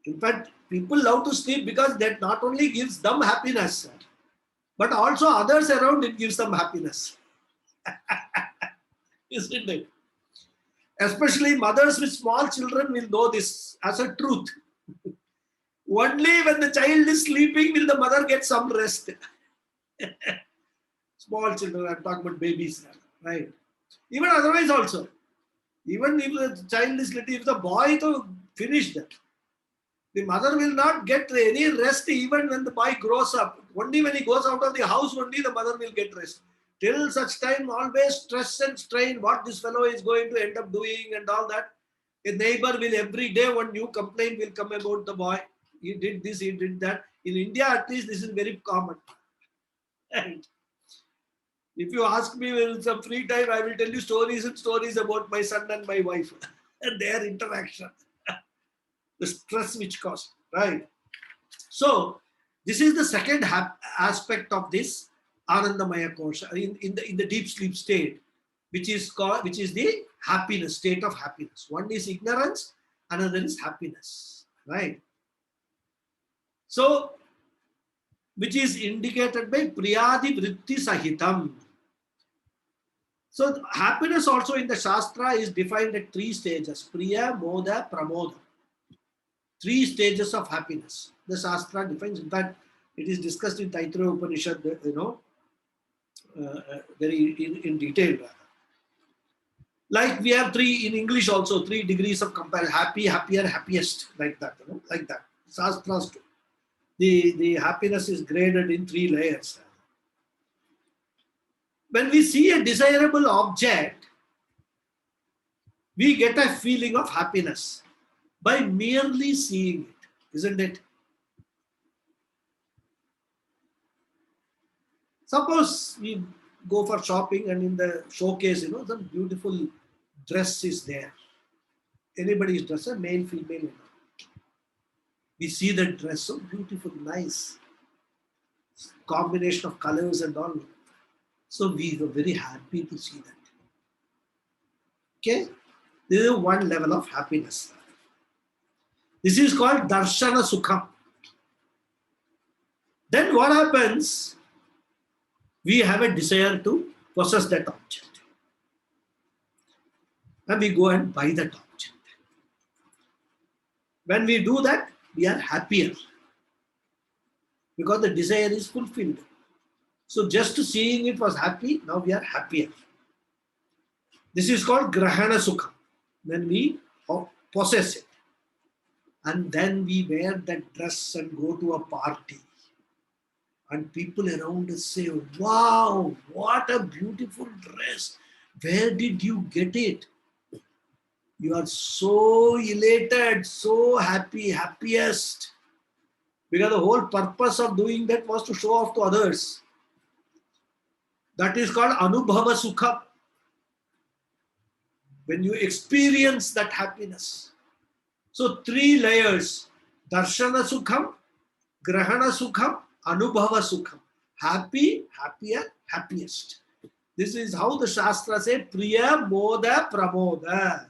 In fact, people love to sleep because that not only gives them happiness, but also others around it gives them happiness. Isn't it? Especially mothers with small children will know this as a truth. Only when the child is sleeping will the mother get some rest. Small children, I'm talking about babies, right? Even otherwise also. Even if the child is little, if the boy to finish that, the mother will not get any rest even when the boy grows up. Only when he goes out of the house, only the mother will get rest. Till such time, always stress and strain, what this fellow is going to end up doing and all that. A neighbor will every day, one new complaint will come about the boy. He did this, he did that. In India, at least, this is very common. And if you ask me with some free time, I will tell you stories and stories about my son and my wife and their interaction. The stress which caused, right? So, this is the second aspect of this Anandamaya kosha in the deep sleep state, which is the happiness, state of happiness. One is ignorance, another is happiness, right? So, which is indicated by priyadi vritti sahitam. So, happiness also in the Shastra is defined at three stages: priya, moda, pramoda. Three stages of happiness. The Shastra defines. In fact, it is discussed in Taittiriya Upanishad, very in detail. Like we have three in English also, 3 degrees of comparison: happy, happier, happiest, like that, like that. Shastras too. The happiness is graded in 3 layers. When we see a desirable object, we get a feeling of happiness by merely seeing it, isn't it? Suppose we go for shopping and in the showcase, some beautiful dress is there. Anybody's dress, a male, female. We see the dress, so beautiful, nice, combination of colors and all. So we were very happy to see that. Okay? This is one level of happiness. This is called darshana sukham. Then what happens? We have a desire to possess that object. And we go and buy that object. When we do that, we are happier. Because the desire is fulfilled. So just seeing it was happy, now we are happier. This is called grahana sukha. When we possess it. And then we wear that dress and go to a party. And people around us say, wow, what a beautiful dress. Where did you get it? You are so elated, so happy, happiest. Because the whole purpose of doing that was to show off to others. That is called anubhava sukha. When you experience that happiness. So 3 layers: darshana sukham, grahana sukham, anubhava sukham. Happy, happier, happiest. This is how the Shastra say priya, moda, pramoda.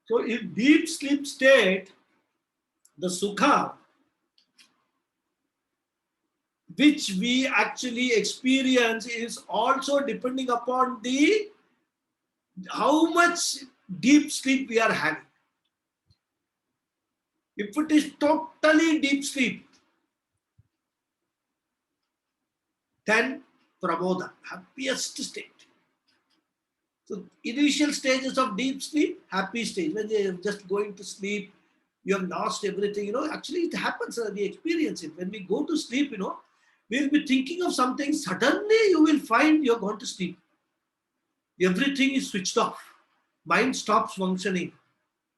So in deep sleep state, the sukha which we actually experience is also depending upon the how much deep sleep we are having. If it is totally deep sleep, then pramoda, happiest state. So initial stages of deep sleep, happy stage. When you're just going to sleep, you have lost everything. Actually it happens, we experience it. When we go to sleep, we'll be thinking of something. Suddenly you will find you're going to sleep. Everything is switched off. Mind stops functioning.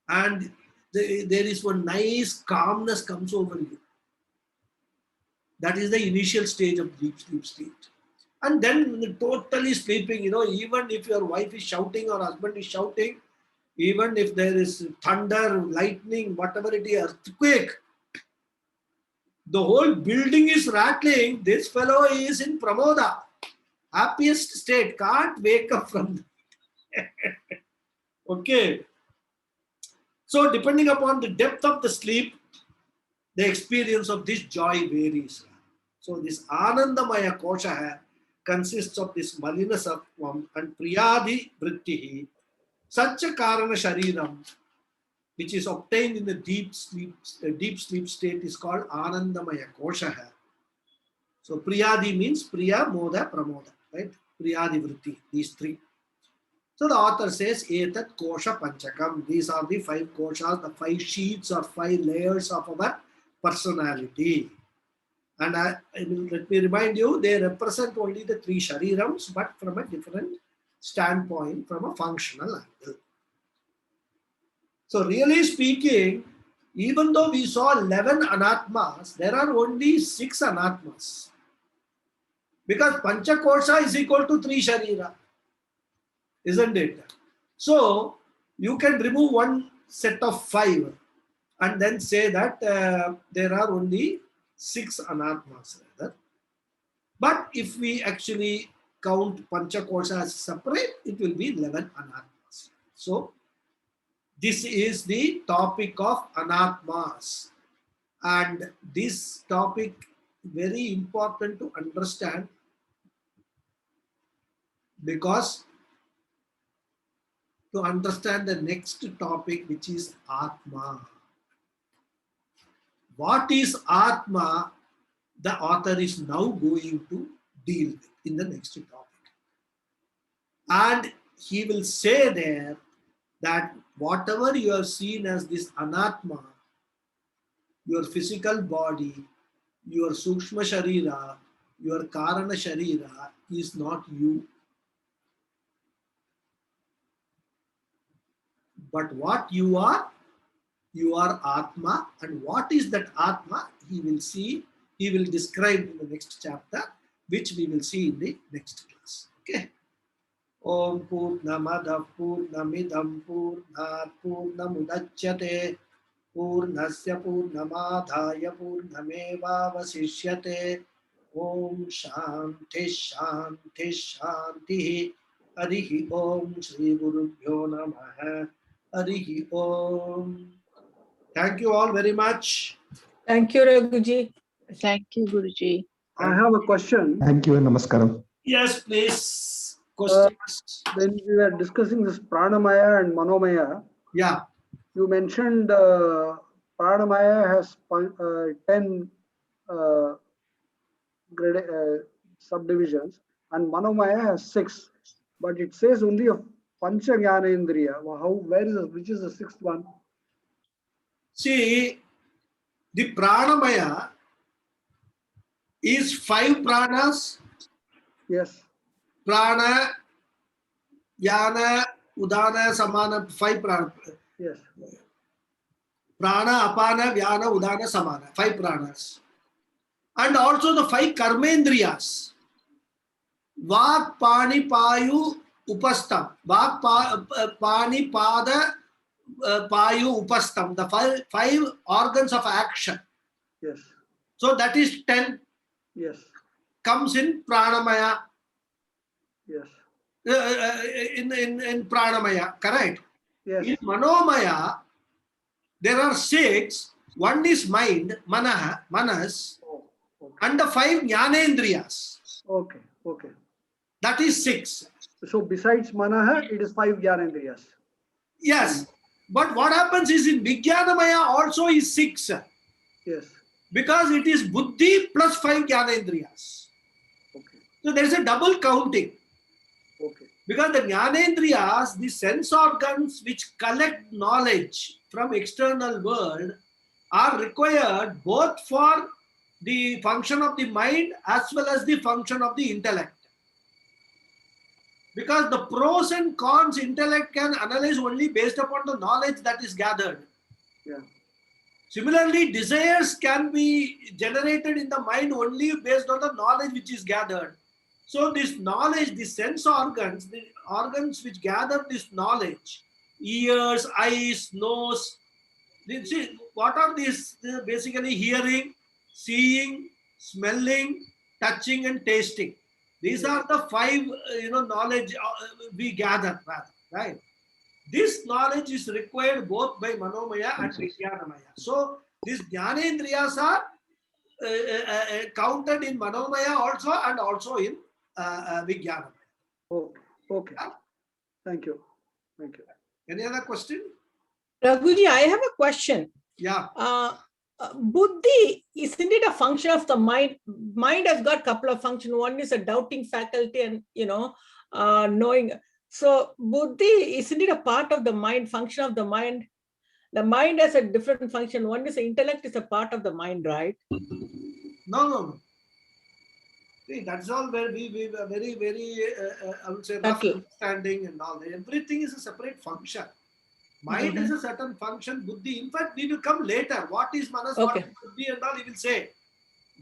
And there is one nice calmness comes over you. That is the initial stage of deep sleep state. And then totally sleeping, even if your wife is shouting or husband is shouting, even if there is thunder, lightning, whatever it is, earthquake, the whole building is rattling, this fellow is in pramoda, happiest state, can't wake up from that. Okay. So depending upon the depth of the sleep, the experience of this joy varies. So this Anandamaya Kosha consists of this Malina Sattvam and Priyadi Vrittihi, such a Karana Shariram, which is obtained in the deep sleep state, is called Anandamaya Kosha. So Priyadi means Priya, Moda, Pramoda, right? Priyadi Vritti, these 3. So the author says, Etat Kosha Panchakam. These are the 5 koshas, the 5 sheets or 5 layers of our personality. And let me remind you, they represent only the 3 sharirams, but from a different standpoint, from a functional angle. So really speaking, even though we saw 11 anatmas, there are only 6 anatmas. Because Panchakosha is equal to 3 sharira. Isn't it? So you can remove one set of 5 and then say that there are only 6 anatmas. But if we actually count Panchakosha as separate, it will be 11 anatmas. So This is the topic of anatmas. And this topic very important to understand, because to understand the next topic, which is Atma. What is Atma? The author is now going to deal with in the next topic. And he will say there that whatever you have seen as this anatma, your physical body, your sukshma sharira, your karana sharira is not you. But what you are Atma. And what is that Atma? He will see, he will describe in the next chapter, which we will see in the next class. Okay. Om Purnamada Purnamidam Purnat Purnamudachyate Purnasya Purnamadhaya Purnameva Vasishyate. Om Shanti Shanti Shanti. Harihi Om Shri Gurubhyo Namaha. Harihi Om. Thank you all very much. Thank you, Raghuji. Thank you, Guruji. I have a question. Thank you and namaskaram. Yes, please. Questions? When we were discussing this pranamaya and manomaya, Yeah. you mentioned pranamaya has 10 subdivisions and manomaya has 6, but it says only of pancha jnanendriya. Where is which is the 6th one? See, the pranamaya is 5 pranas. Yes. Prana, Yana, Udana, Samana, 5 pranas. Yes. Prana, Apana, Vyana, Udana, Samana, 5 pranas. And also the 5 karmendriyas. Vak, Pani, Payu, Upastam. Vak, Pani, Pada, Payu, Upastam. The 5 organs of action. Yes. So that is 10. Yes. Comes in pranamaya. Yes. In pranamaya, correct? Yes. In manomaya, there are 6. One is mind, manaha, manas, Oh, okay. and the 5 jnanendriyas. Okay. Okay. That is 6. So besides manaha, it is 5 jnanendriyas. Yes. But what happens is in Vijnanamaya also is 6. Yes. Because it is buddhi plus 5 jnanendriyas. Okay. So there is a double counting. Okay. Because the jnanendriyas, the sense organs which collect knowledge from external world, are required both for the function of the mind as well as the function of the intellect. Because the pros and cons intellect can analyze only based upon the knowledge that is gathered. Yeah. Similarly, desires can be generated in the mind only based on the knowledge which is gathered. So this knowledge, the sense organs, the organs which gather this knowledge, ears, eyes, nose, see, what are these? Basically hearing, seeing, smelling, touching and tasting. These are the 5 knowledge we gather, right? This knowledge is required both by manomaya and vijnanamaya. So these jnanendriyas are counted in manomaya also and also in vijnanamaya. Okay. Okay. Thank you. Thank you. Any other question? Raghuji, I have a question. Yeah. Buddhi, isn't it a function of the mind? Mind has got a couple of functions. One is a doubting faculty and, knowing. So buddhi, isn't it a part of the mind, function of the mind? The mind has a different function. One is the intellect is a part of the mind, right? No. See, that's all where we were very, I would say, rough understanding and all. Everything is a separate function. Mind is a certain function, buddhi. In fact, we will come later. What is manas, what is buddhi and all, he will say.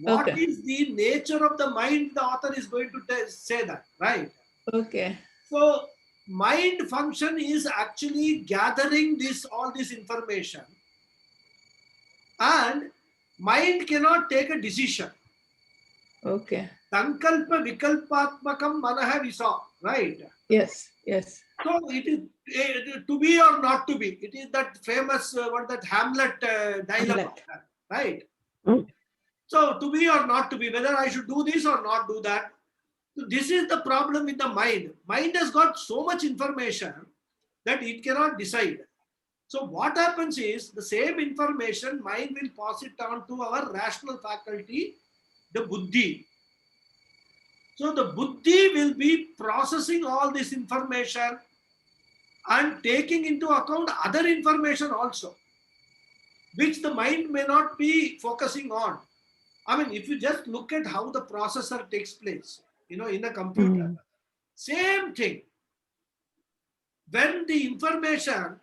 What is the nature of the mind, the author is going to say that, right? Okay. So, mind function is actually gathering all this information. And mind cannot take a decision. Okay. Sankalpa Vikalpatmakam Manaha we saw, right? Yes, yes. So it is to be or not to be. It is that famous what that Hamlet dilemma, right? Mm. So to be or not to be, whether I should do this or not do that. So this is the problem with the mind. Mind has got so much information that it cannot decide. So what happens is the same information mind will pass it on to our rational faculty, the buddhi. So the buddhi will be processing all this information and taking into account other information also, which the mind may not be focusing on. I mean, if you just look at how the processor takes place, in a computer, same thing. When the information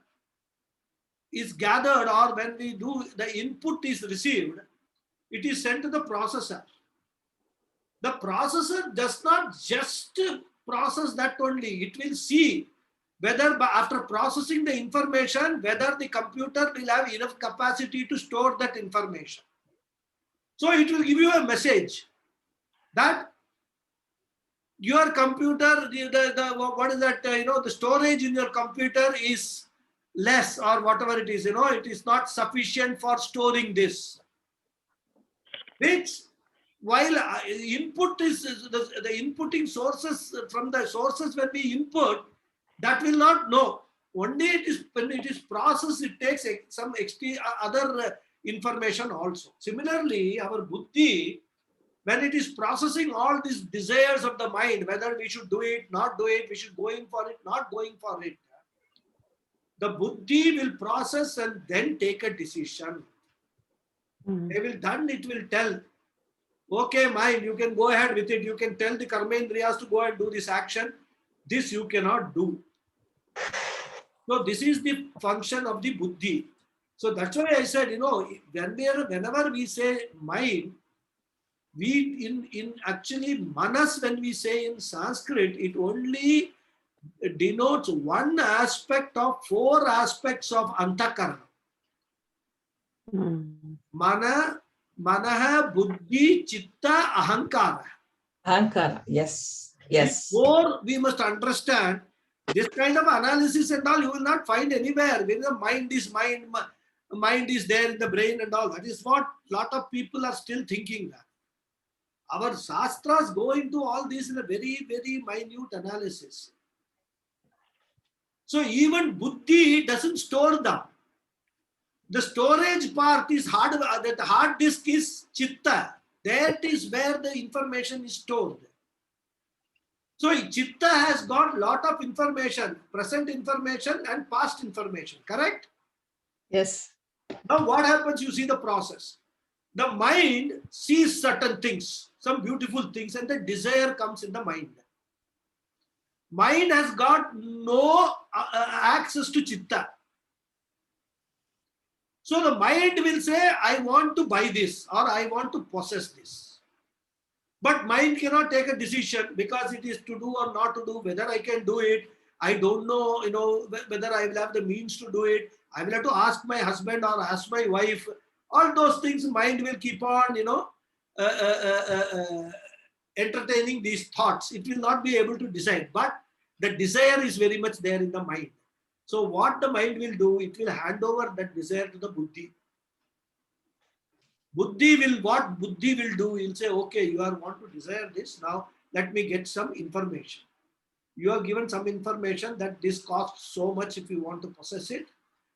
is gathered or when we do the input is received, it is sent to the processor. The processor does not just process that only. It will see whether after processing the information, whether the computer will have enough capacity to store that information. So it will give you a message that your computer, what is that, the storage in your computer is less or whatever it is, it is not sufficient for storing this. Which, while input is the inputting sources from the sources when we input, that will not know. Only it is when it is processed, it takes some other information also. Similarly, our buddhi, when it is processing all these desires of the mind, whether we should do it, not do it, we should go in for it, not going for it, the buddhi will process and then take a decision. They will done, it will tell, okay, mind, you can go ahead with it. You can tell the karmendriyas to go and do this action. This you cannot do. So this is the function of the buddhi. So that's why I said, whenever we say mind, we in actually manas, when we say in Sanskrit, it only denotes one aspect of 4 aspects of antakarana. Mana, manaha, buddhi, chitta, ahankara. Ahankara, yes, yes. More we must understand this kind of analysis and all you will not find anywhere. When the mind is there in the brain and all. That is what a lot of people are still thinking. Our shastras go into all this in a very, very minute analysis. So even buddhi doesn't store them. The storage part is hard. That hard disk is chitta. That is where the information is stored. So chitta has got lot of information, present information and past information, correct? Yes. Now what happens? You see the process. The mind sees certain things, some beautiful things, and the desire comes in the mind. Mind has got no access to chitta. So the mind will say, I want to buy this or I want to possess this. But mind cannot take a decision because it is to do or not to do, whether I can do it. I don't know, whether I will have the means to do it. I will have to ask my husband or ask my wife. All those things mind will keep on, entertaining these thoughts. It will not be able to decide. But the desire is very much there in the mind. So what the mind will do, it will hand over that desire to the buddhi. What buddhi will do, he'll say, okay, you want to desire this, now let me get some information. You are given some information that this costs so much if you want to possess it,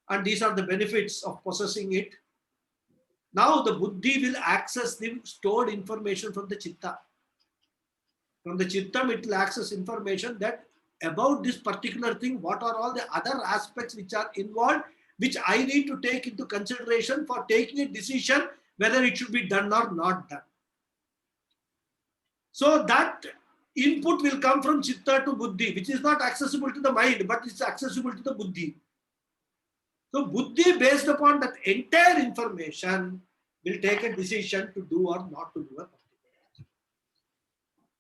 and these are the benefits of possessing it. Now the buddhi will access the stored information from the chitta. From the chittam, it will access information that about this particular thing, what are all the other aspects which are involved, which I need to take into consideration for taking a decision whether it should be done or not done. So that input will come from chitta to buddhi, which is not accessible to the mind, but it's accessible to the buddhi. So buddhi, based upon that entire information, will take a decision to do or not to do a particular thing.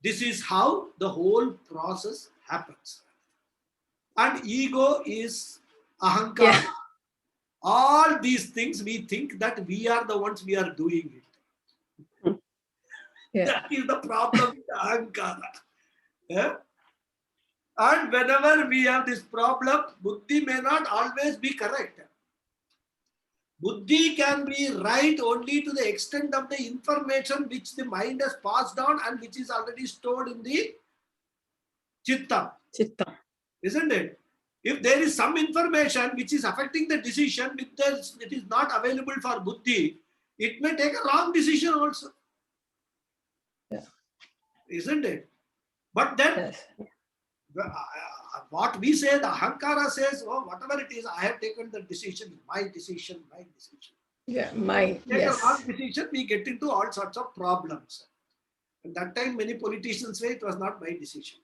This is how the whole process happens. And ego is ahankara. Yeah. All these things we think that we are the ones we are doing it. Yeah. That is the problem with ahankara. Yeah? And whenever we have this problem, buddhi may not always be correct. Buddhi can be right only to the extent of the information which the mind has passed on and which is already stored in the chitta, Chitta. isn't it? If there is some information which is affecting the decision, which it is not available for buddhi, it may take a wrong decision also. Yeah. Isn't it? But then Yes. what we say, the ahankara says, oh, whatever it is, I have taken the decision, my decision, my decision. Yeah, my, Take yes. a wrong decision, we get into all sorts of problems. At that time, many politicians say it was not my decision.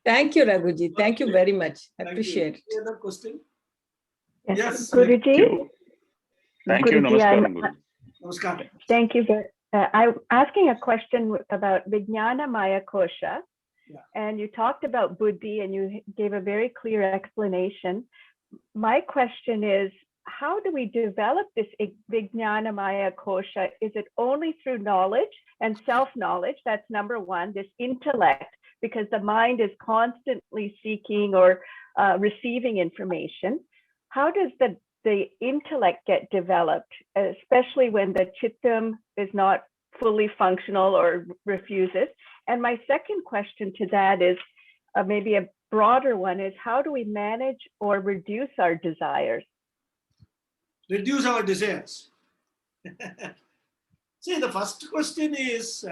Thank you, Raghuji. Thank you very much. I Thank appreciate you. it. Any other question? Yes. Yes. Guruji, Thank you. Guruji, Namaskaram, Guru. Namaskar. thank you. I'm asking a question about Vijnana Maya Kosha. Yeah. And you talked about buddhi and you gave a very clear explanation. My question is, how do we develop this Vijnana Maya Kosha? Is it only through knowledge and self-knowledge? That's number one, this intellect, because the mind is constantly seeking or receiving information. How does the intellect get developed, especially when the chittam is not fully functional or refuses? And my second question to that is maybe a broader one, is how do we manage or reduce our desires? Reduce our desires. See, the first question is,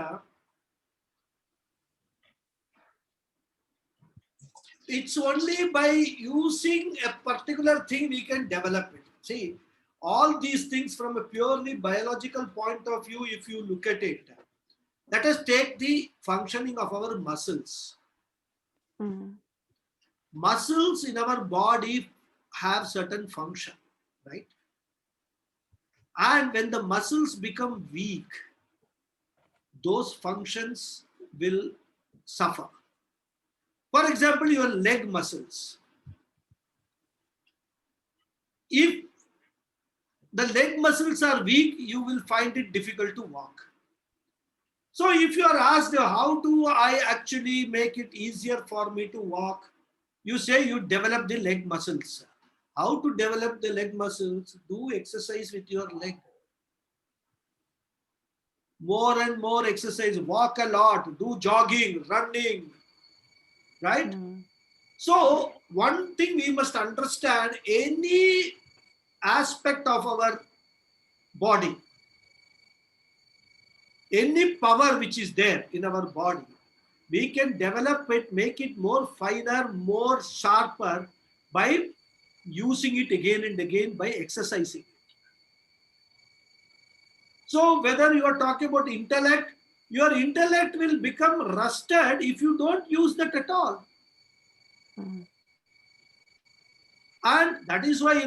it's only by using a particular thing we can develop it. See, all these things from a purely biological point of view, if you look at it, let us take the functioning of our muscles. Muscles in our body have certain function, right? And when the muscles become weak, those functions will suffer. For example, your leg muscles. If the leg muscles are weak, you will find it difficult to walk. So if you are asked, how do I actually make it easier for me to walk? You say you develop the leg muscles. How to develop the leg muscles? Do exercise with your leg. More and more exercise, walk a lot, do jogging, running, right? So one thing we must understand, any aspect of our body, any power which is there in our body, we can develop it, make it more finer, more sharper by using it again and again, by exercising it. So whether you are talking about intellect, your intellect will become rusted if you don't use that at all. And that is why,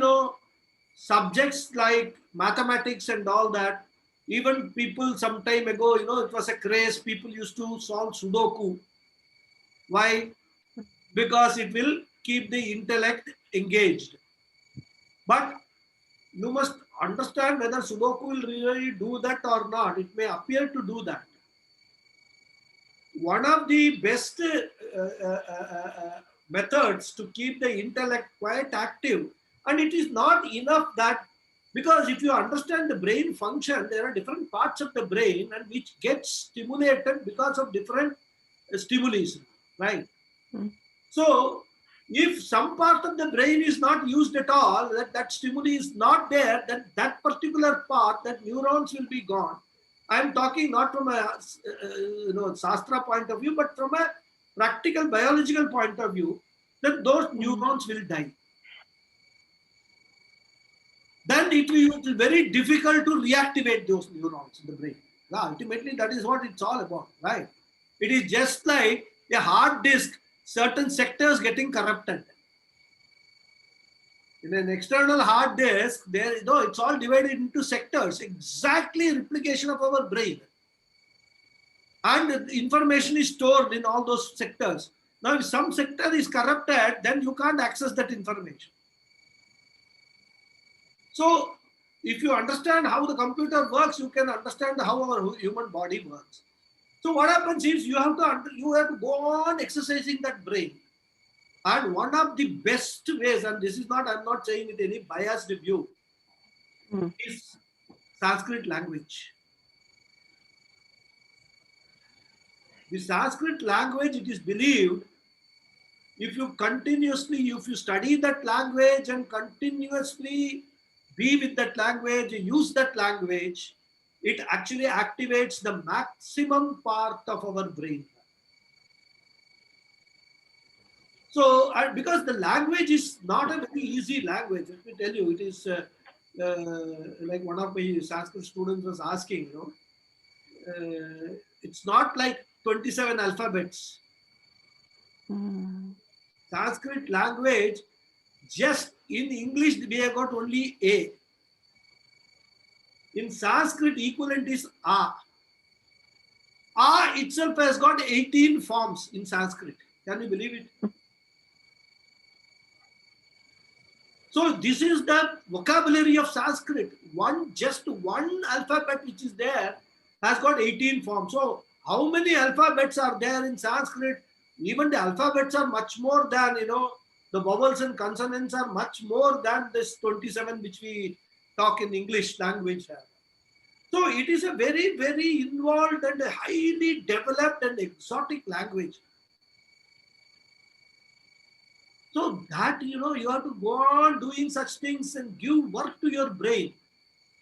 subjects like mathematics and all that, even people some time ago, it was a craze, people used to solve Sudoku. Why? Because it will keep the intellect engaged. But you must understand whether Sudoku will really do that or not. It may appear to do that. One of the best methods to keep the intellect quite active, and it is not enough that, because if you understand the brain function, there are different parts of the brain and which gets stimulated because of different stimuli, right? So if some part of the brain is not used at all, that stimuli is not there, then that particular part, that neurons will be gone. I am talking not from a Shastra point of view, but from a practical biological point of view, that those neurons will die. Then it will be very difficult to reactivate those neurons in the brain. Ultimately, that is what it's all about, right? It is just like a hard disk, certain sectors getting corrupted. In an external hard disk, it's all divided into sectors, exactly replication of our brain. And the information is stored in all those sectors. Now, if some sector is corrupted, then you can't access that information. So, If you understand how the computer works, you can understand how our human body works. So what happens is you have to go on exercising that brain. And one of the best ways, and this is not, I'm not saying it any biased view, is Sanskrit language. The Sanskrit language, it is believed, if you study that language and continuously be with that language, use that language, it actually activates the maximum part of our brain. So, because the language is not a very easy language, let me tell you, it is like one of my Sanskrit students was asking, it's not like 27 alphabets. Sanskrit language, just in English, we have got only A. In Sanskrit, equivalent is A. A itself has got 18 forms in Sanskrit. Can you believe it? So this is the vocabulary of Sanskrit. Just one alphabet which is there has got 18 forms. So how many alphabets are there in Sanskrit? Even the alphabets are much more than, the vowels and consonants are much more than this 27 which we talk in English language. So it is a very, very involved and a highly developed and exotic language. So that, you have to go on doing such things and give work to your brain.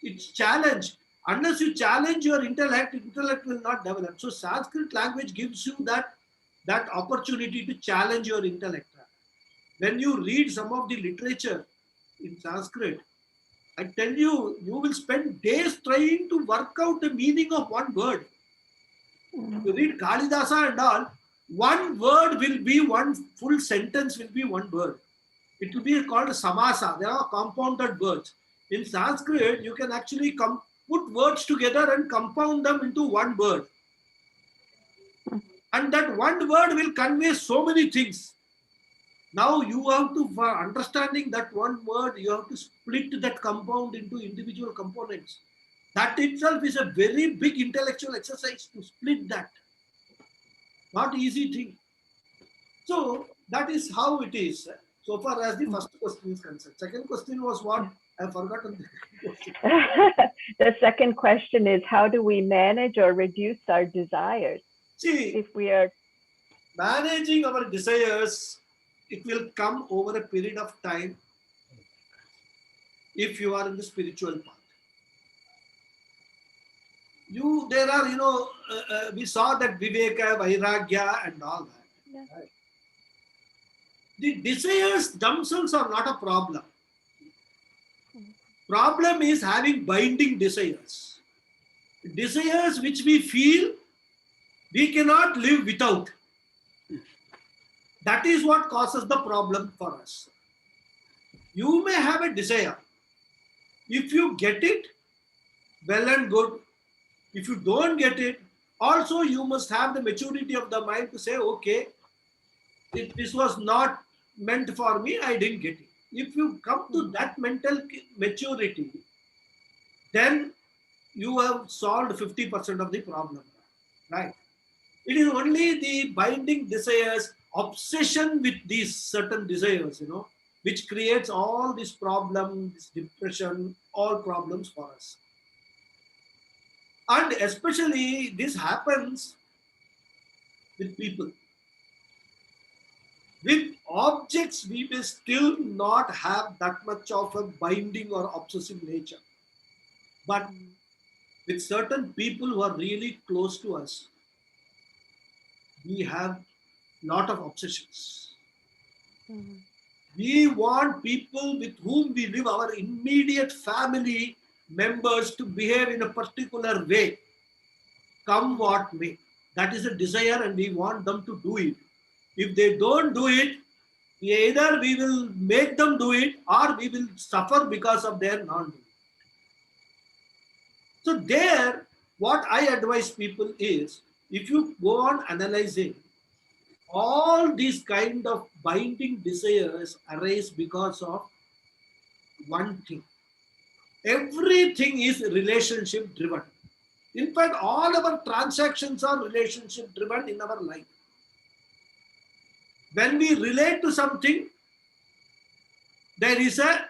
It's challenge. Unless you challenge your intellect will not develop. So Sanskrit language gives you that opportunity to challenge your intellect. When you read some of the literature in Sanskrit, I tell you, you will spend days trying to work out the meaning of one word. You read Kalidasa and all, one word will be one full sentence will be one word. It will be called samasa. There are compounded words. In Sanskrit, you can actually put words together and compound them into one word. And that one word will convey so many things. Now you have to, for understanding that one word, you have to split that compound into individual components. That itself is a very big intellectual exercise to split that. Not easy thing. So that is how it is. So far as the first question is concerned. Second question was what? I've forgotten the question. The second question is, how do we manage or reduce our desires? See, if we are managing our desires, it will come over a period of time if you are in the spiritual path. There are, we saw that Viveka, Vairagya and all that. Yeah. Right? The desires themselves are not a problem. Problem is having binding desires. Desires which we feel we cannot live without. That is what causes the problem for us. You may have a desire. If you get it, well and good. If you don't get it, also you must have the maturity of the mind to say, okay, if this was not meant for me, I didn't get it. If you come to that mental maturity, then you have solved 50% of the problem, right? It is only the binding desires, obsession with these certain desires, which creates all these problems, this depression, all problems for us. And especially this happens with people. With objects, we may still not have that much of a binding or obsessive nature. But with certain people who are really close to us, we have a lot of obsessions. We want people with whom we live, our immediate family members, to behave in a particular way, come what may. That is a desire and we want them to do it. If they don't do it, either we will make them do it or we will suffer because of their non-doing. So there, what I advise people is, if you go on analyzing, all these kind of binding desires arise because of one thing, Everything is relationship driven. In fact, all our transactions are relationship driven in our life. When we relate to something, there is a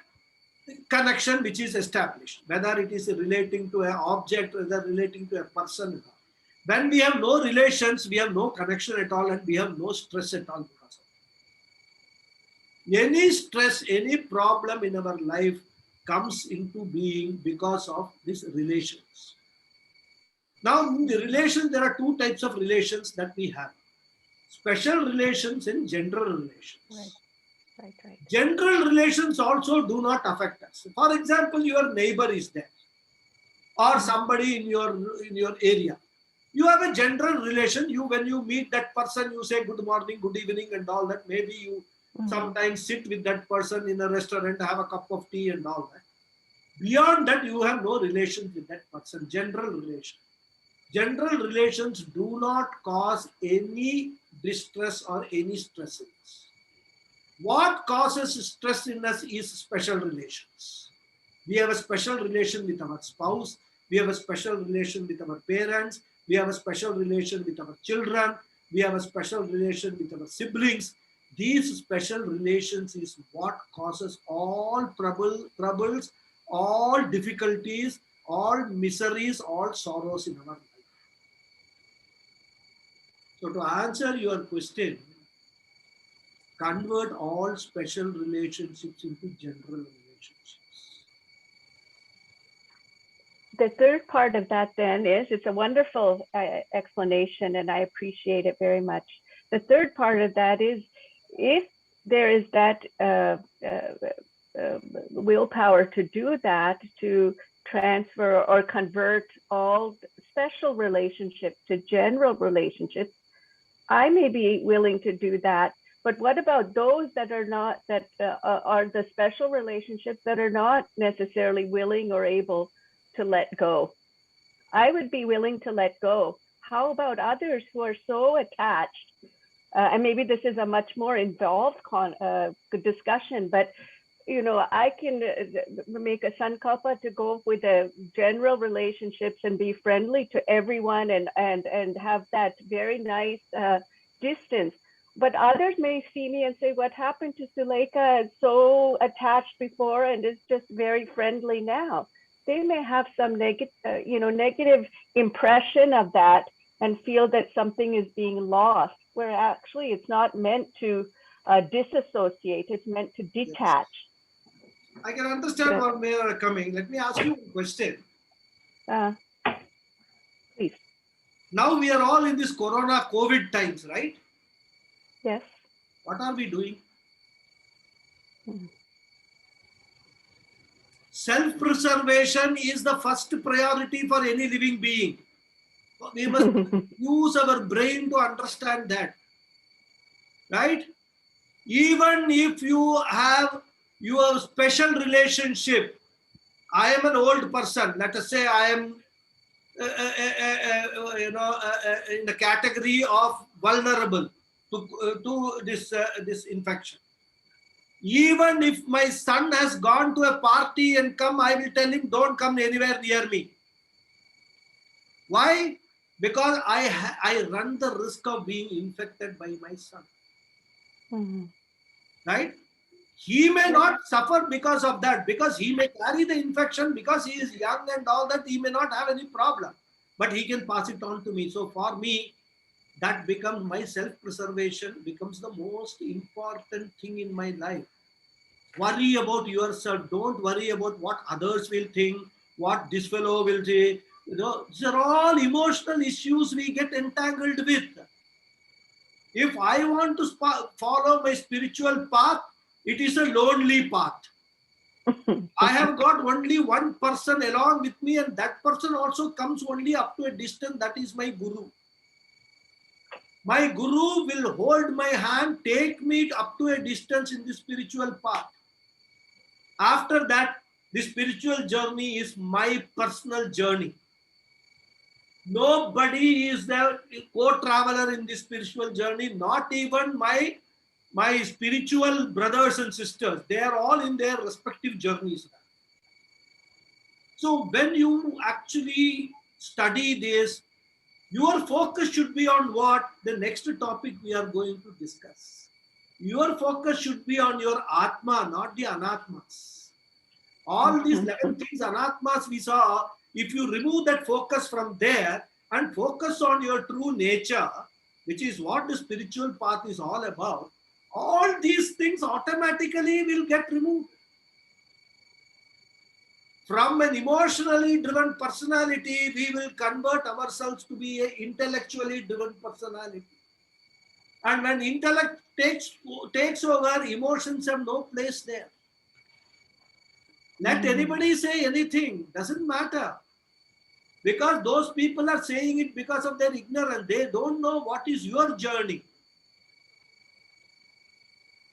connection which is established, whether it is relating to an object, whether relating to a person. When we have no relations, we have no connection at all, and we have no stress at all. Because of any stress, any problem in our life comes into being because of these relations. Now, in the relations, there are two types of relations that we have: special relations and general relations. Right. General relations also do not affect us. For example, your neighbor is there, or somebody in your area. You have a general relation. When you meet that person, you say good morning, good evening, and all that. Maybe you sometimes sit with that person in a restaurant, have a cup of tea, and all that. Beyond that, you have no relation with that person. General relation. General relations do not cause any distress or any stress in us. What causes stress in us is special relations. We have a special relation with our spouse. We have a special relation with our parents. We have a special relation with our children. We have a special relation with our siblings. These special relations is what causes all troubles, all difficulties, all miseries, all sorrows in our life. So to answer your question, convert all special relationships into general relationships. The third part of that then is, it's a wonderful explanation and I appreciate it very much. The third part of that is, if there is that willpower to do that, to transfer or convert all special relationships to general relationships, I may be willing to do that. But what about those that are not, that are the special relationships that are not necessarily willing or able to let go? I would be willing to let go. How about others who are so attached? And maybe this is a much more involved discussion, but you know, I can make a sankalpa to go with the general relationships and be friendly to everyone and have that very nice distance. But others may see me and say, what happened to Suleika? Is so attached before and is just very friendly now. They may have some negative impression of that and feel that something is being lost, where actually it's not meant to disassociate, it's meant to detach. Yes. I can understand where they are coming. Let me ask you a question. Please. Now we are all in this Corona COVID times, right? Yes. What are we doing? Self-preservation is the first priority for any living being. We must use our brain to understand that. Right? Even if you have your special relationship, I am an old person. Let us say I am, in the category of vulnerable to this infection. Even if my son has gone to a party and come, I will tell him, don't come anywhere near me. Why? Because I run the risk of being infected by my son. Right? He may not suffer because of that, because he may carry the infection, because he is young and all that, he may not have any problem, but he can pass it on to me. So for me, that becomes my self-preservation, becomes the most important thing in my life. Worry about yourself. Don't worry about what others will think, what this fellow will say. You know, these are all emotional issues we get entangled with. If I want to follow my spiritual path, it is a lonely path. I have got only one person along with me, and that person also comes only up to a distance. That is my Guru. My Guru will hold my hand, take me up to a distance in the spiritual path. After that, the spiritual journey is my personal journey. Nobody is the co-traveler in the spiritual journey, not even my spiritual brothers and sisters. They are all in their respective journeys. So when you actually study this, your focus should be on what? The next topic we are going to discuss. Your focus should be on your Atma, not the Anatmas. All these 11 things, Anatmas we saw, if you remove that focus from there and focus on your true nature, which is what the spiritual path is all about, all these things automatically will get removed. From an emotionally driven personality, we will convert ourselves to be an intellectually driven personality. And when intellect takes over, emotions have no place there. Let anybody say anything, doesn't matter. Because those people are saying it because of their ignorance. They don't know what is your journey.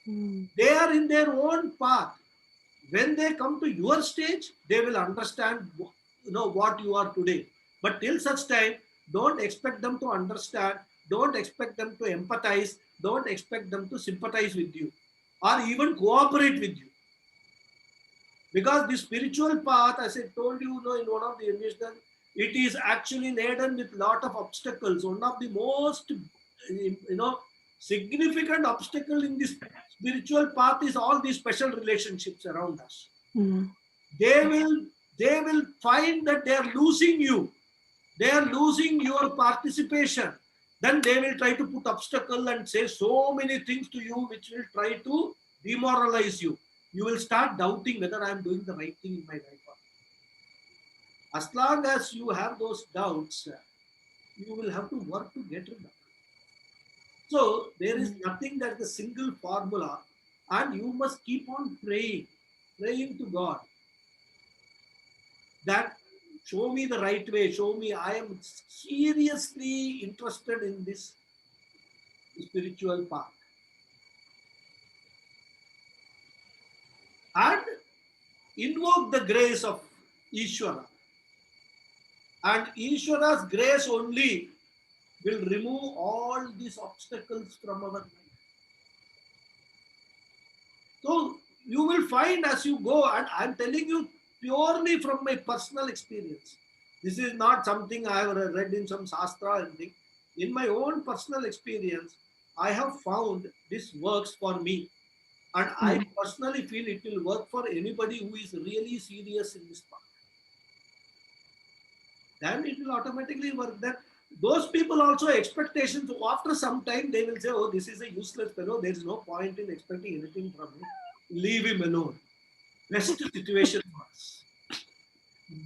They are in their own path. When they come to your stage, they will understand what you are today. But till such time, don't expect them to understand, don't expect them to empathize, don't expect them to sympathize with you or even cooperate with you. Because the spiritual path, as I told you, in one of the emissions, it is actually laden with lot of obstacles. One of the most significant obstacle in this spiritual path is all these special relationships around us. They will find that they are losing you. They are losing your participation. Then they will try to put obstacle and say so many things to you which will try to demoralize you. You will start doubting whether I am doing the right thing in my life. As long as you have those doubts, you will have to work to get rid of it. So there is nothing that is a single formula, and you must keep on praying to God that show me the right way, show me. I am seriously interested in this spiritual path. And invoke the grace of Ishvara. And Ishvara's grace only will remove all these obstacles from our life. So you will find as you go, and I'm telling you purely from my personal experience. This is not something I have read in some Shastra or anything. In my own personal experience, I have found this works for me. And I personally feel it will work for anybody who is really serious in this path. Then it will automatically work. That those people also expectations, after some time they will say, oh, this is a useless fellow, there is no point in expecting anything from him. Leave him alone. Best situation for us.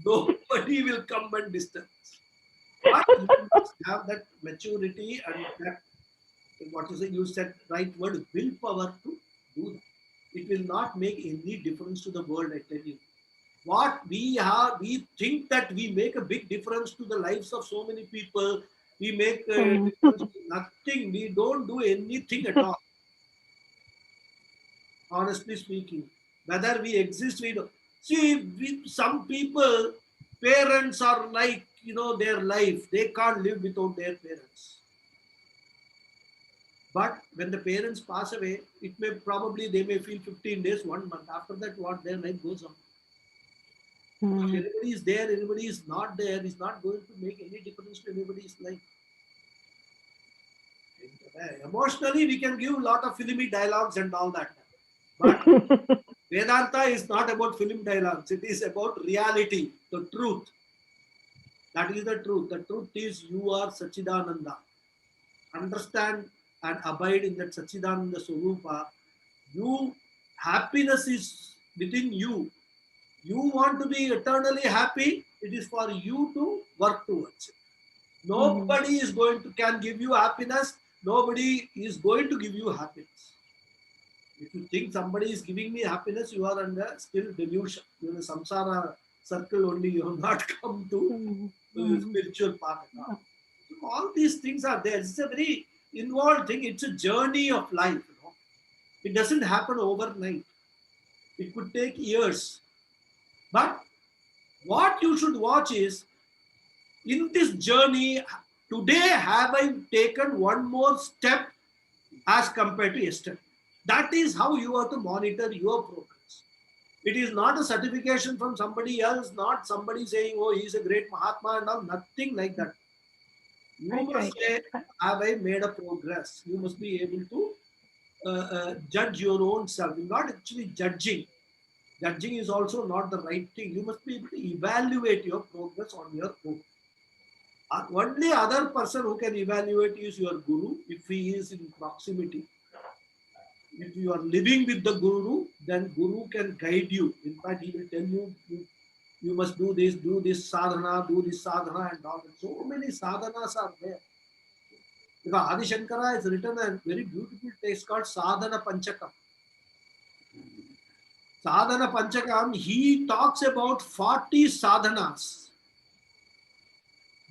Nobody will come and disturb us. But you must have that maturity and that, what is it, you said right word, willpower to do that. It will not make any difference to the world, I tell you. What we think that we make a big difference to the lives of so many people. We make a difference to nothing. We don't do anything at all. Honestly speaking, whether we exist, we don't. See, some people, parents are like, their life. They can't live without their parents. But when the parents pass away, they may feel 15 days, 1 month. After that, what their life goes on. If anybody is there, anybody is not there, is not going to make any difference to anybody's life. Emotionally, we can give a lot of filmy dialogues and all that. But Vedanta is not about film dialogues. It is about reality, the truth. That is the truth. The truth is you are Sachidananda. Understand and abide in that Sachidananda Swarupa. Happiness is within you. You want to be eternally happy, it is for you to work towards it. Nobody is can give you happiness. Nobody is going to give you happiness. If you think somebody is giving me happiness, you are under still delusion. You are in a samsara circle only. You have not come to the spiritual path at all. So all these things are there. It's a very involved thing. It's a journey of life. It doesn't happen overnight. It could take years. But what you should watch is, in this journey, today have I taken one more step as compared to yesterday? That is how you have to monitor your progress. It is not a certification from somebody else, not somebody saying, oh, he's a great Mahatma and all, nothing like that. You Right, must say, have I made a progress? You must be able to judge your own self. You're not actually judging. Judging is also not the right thing. You must be able to evaluate your progress on your own. Only other person who can evaluate is your guru if he is in proximity. If you are living with the guru, then guru can guide you. In fact, he will tell you, you must do this sadhana, and all. So many sadhanas are there. Because Adi Shankara has written a very beautiful text called Sadhana Panchakam. Sadhana Panchakam, he talks about 40 sadhanas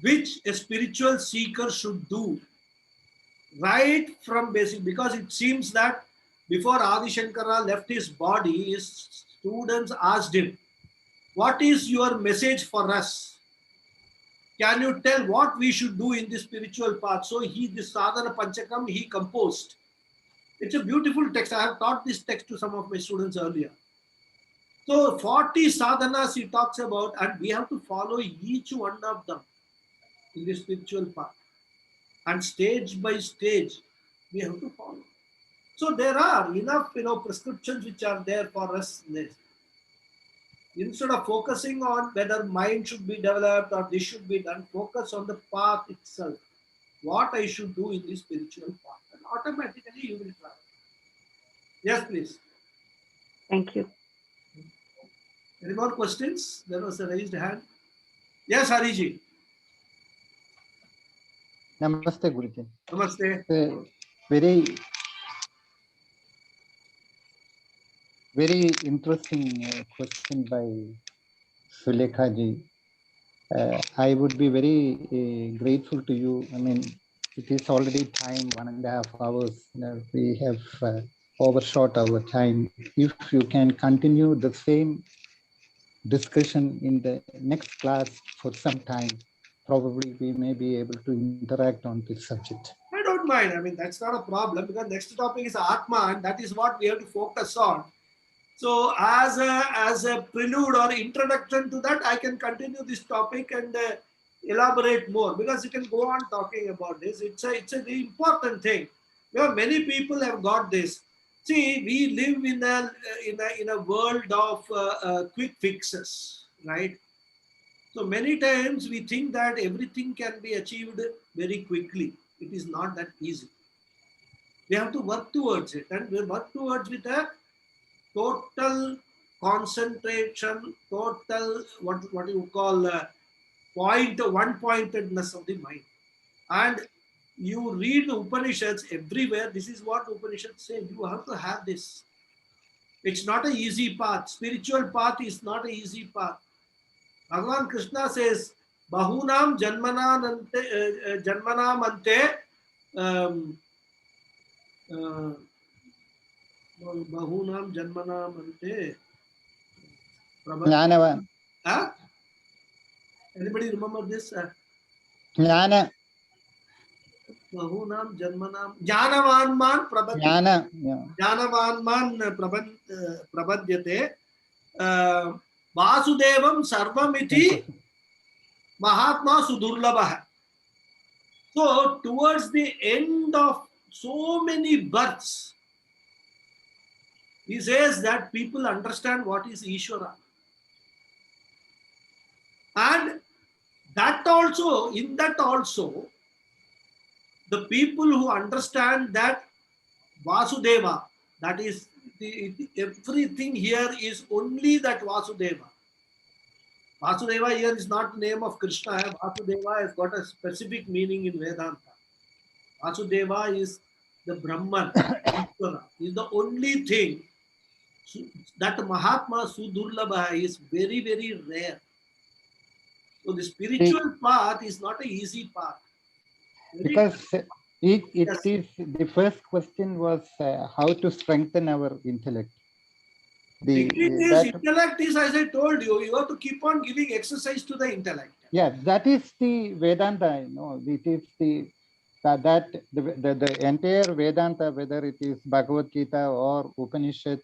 which a spiritual seeker should do right from basic, because it seems that before Adi Shankara left his body, his students asked him, what is your message for us? Can you tell what we should do in this spiritual path? So this Sadhana Panchakam, he composed. It's a beautiful text. I have taught this text to some of my students earlier. So 40 sadhanas he talks about, and we have to follow each one of them in the spiritual path. And stage by stage, we have to follow. So there are enough, prescriptions which are there for us. Instead of focusing on whether mind should be developed or this should be done, focus on the path itself. What I should do in this spiritual path. And automatically you will travel. Yes, please. Thank you. Any more questions? There was a raised hand. Yes, Hariji. Namaste, Guruji. Namaste. Very, very interesting question by Sulekha ji. I would be very grateful to you. I mean, it is already time, 1.5 hours. We have overshot our time. If you can continue the same discussion in the next class for some time, probably we may be able to interact on this subject. I don't mind. I mean, that's not a problem, because next topic is Atma, and that is what we have to focus on. So as a prelude or introduction to that, I can continue this topic and elaborate more, because you can go on talking about this. It's a very important thing. Many people have got this. See, we live in a world of quick fixes, right? So many times we think that everything can be achieved very quickly. It is not that easy. We have to work towards it, and we work towards with a total concentration, total what you call one-pointedness of the mind. And you read the Upanishads everywhere. This is what Upanishads say. You have to have this. It's not an easy path. Spiritual path is not an easy path. Bhagavan Krishna says, Bahunam janmanam ante Bahunam janmanam ante Jnanavan. Huh? Anybody remember this? Jnana. Bahunam janmanam Jnanavanman prabadyate Vasudevam sarvamiti Mahatma sudurlabha. So towards the end of so many births, he says that people understand what is Ishvara. And in that also, the people who understand that Vasudeva, that is, everything here is only that Vasudeva. Vasudeva here is not the name of Krishna. Vasudeva has got a specific meaning in Vedanta. Vasudeva is the Brahman. Is the only thing that Mahatma Sudurlabha is very, very rare. So the spiritual path is not an easy path. Because it is, the first question was how to strengthen our intellect. Intellect is, as I told you, you have to keep on giving exercise to the intellect. Yeah, that is the Vedanta. It is the entire Vedanta, whether it is Bhagavad Gita or Upanishad,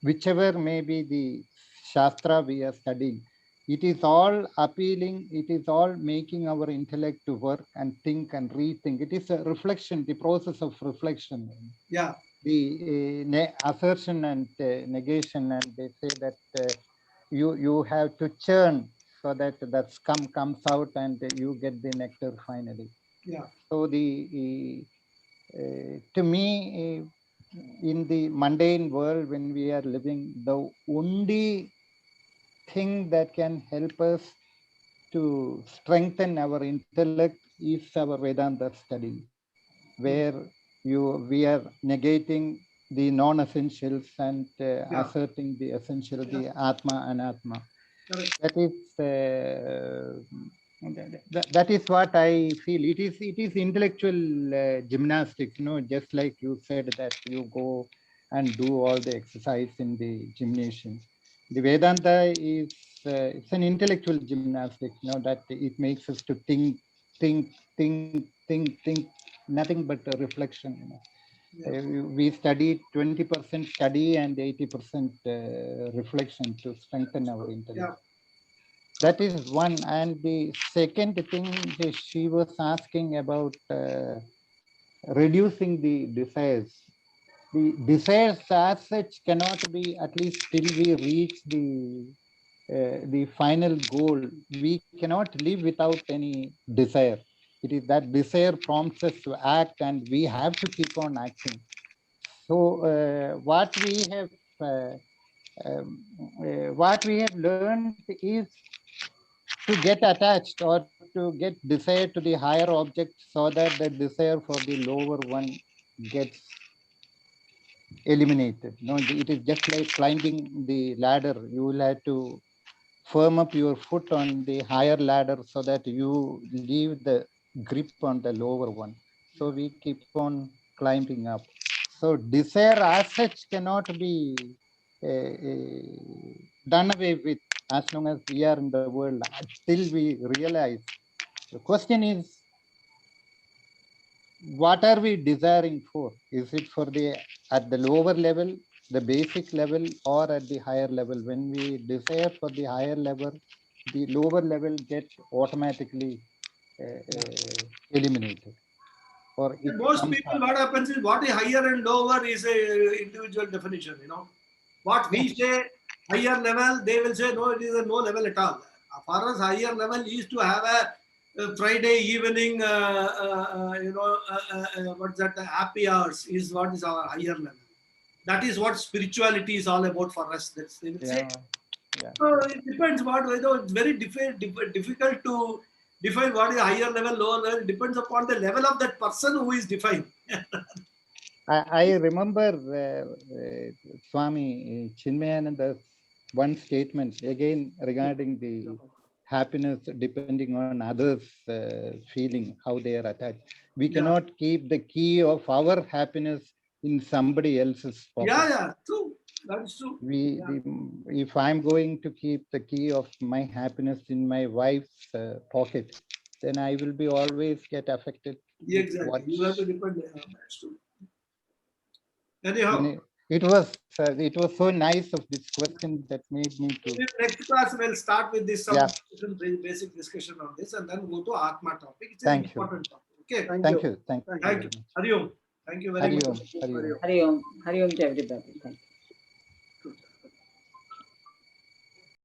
whichever may be the Shastra we are studying, it is all appealing, it is all making our intellect to work and think and rethink. It is a reflection, the process of reflection. Yeah. The assertion and negation, and they say that you have to churn so that that scum comes out and you get the nectar finally. Yeah. So to me, in the mundane world when we are living, the only thing that can help us to strengthen our intellect is our Vedanta study, where we are negating the non-essentials and asserting the essential, the Atma and Atma. That is that is what I feel. It is intellectual gymnastics, just like you said that you go and do all the exercise in the gymnasium. The Vedanta is it's an intellectual gymnastics, that it makes us to think, nothing but a reflection. We study 20% study and 80% reflection to strengthen our intellect. That is one. And the second thing that she was asking about reducing the desires. The desires as such cannot be, at least till we reach the final goal, we cannot live without any desire. It is that desire prompts us to act, and we have to keep on acting. So what we have learned is to get attached or to get desire to the higher object, so that the desire for the lower one gets eliminated. No, it is just like climbing the ladder. You will have to firm up your foot on the higher ladder so that you leave the grip on the lower one. So we keep on climbing up. So desire as such cannot be done away with as long as we are in the world, till we realize. The question is, what are we desiring for? Is it for at the lower level, the basic level, or at the higher level? When we desire for the higher level, the lower level gets automatically eliminated. Or most people, what happens is, what is higher and lower is a individual definition. What we say higher level, they will say no, it is a no level at all. For us, higher level is to have a Friday evening, what's that? Happy hours is what is our higher level. That is what spirituality is all about for us. That's they will say. So it depends it's very difficult to define what is higher level, lower level. It depends upon the level of that person who is defined. I remember Swami Chinmayananda's one statement again regarding the happiness depending on others' feeling, how they are attached. We cannot keep the key of our happiness in somebody else's pocket. Yeah, true. That's true. If I'm going to keep the key of my happiness in my wife's pocket, then I will be always get affected. Exactly. You have to depend on that. That's true. Anyhow, it was so nice of this question that made me to. Next class we'll start with this basic discussion on this, and then go to Atma topic. It's an important topic. Okay. Thank you. Hari Om. Thank you very much. Hari Om to everybody. Thank you.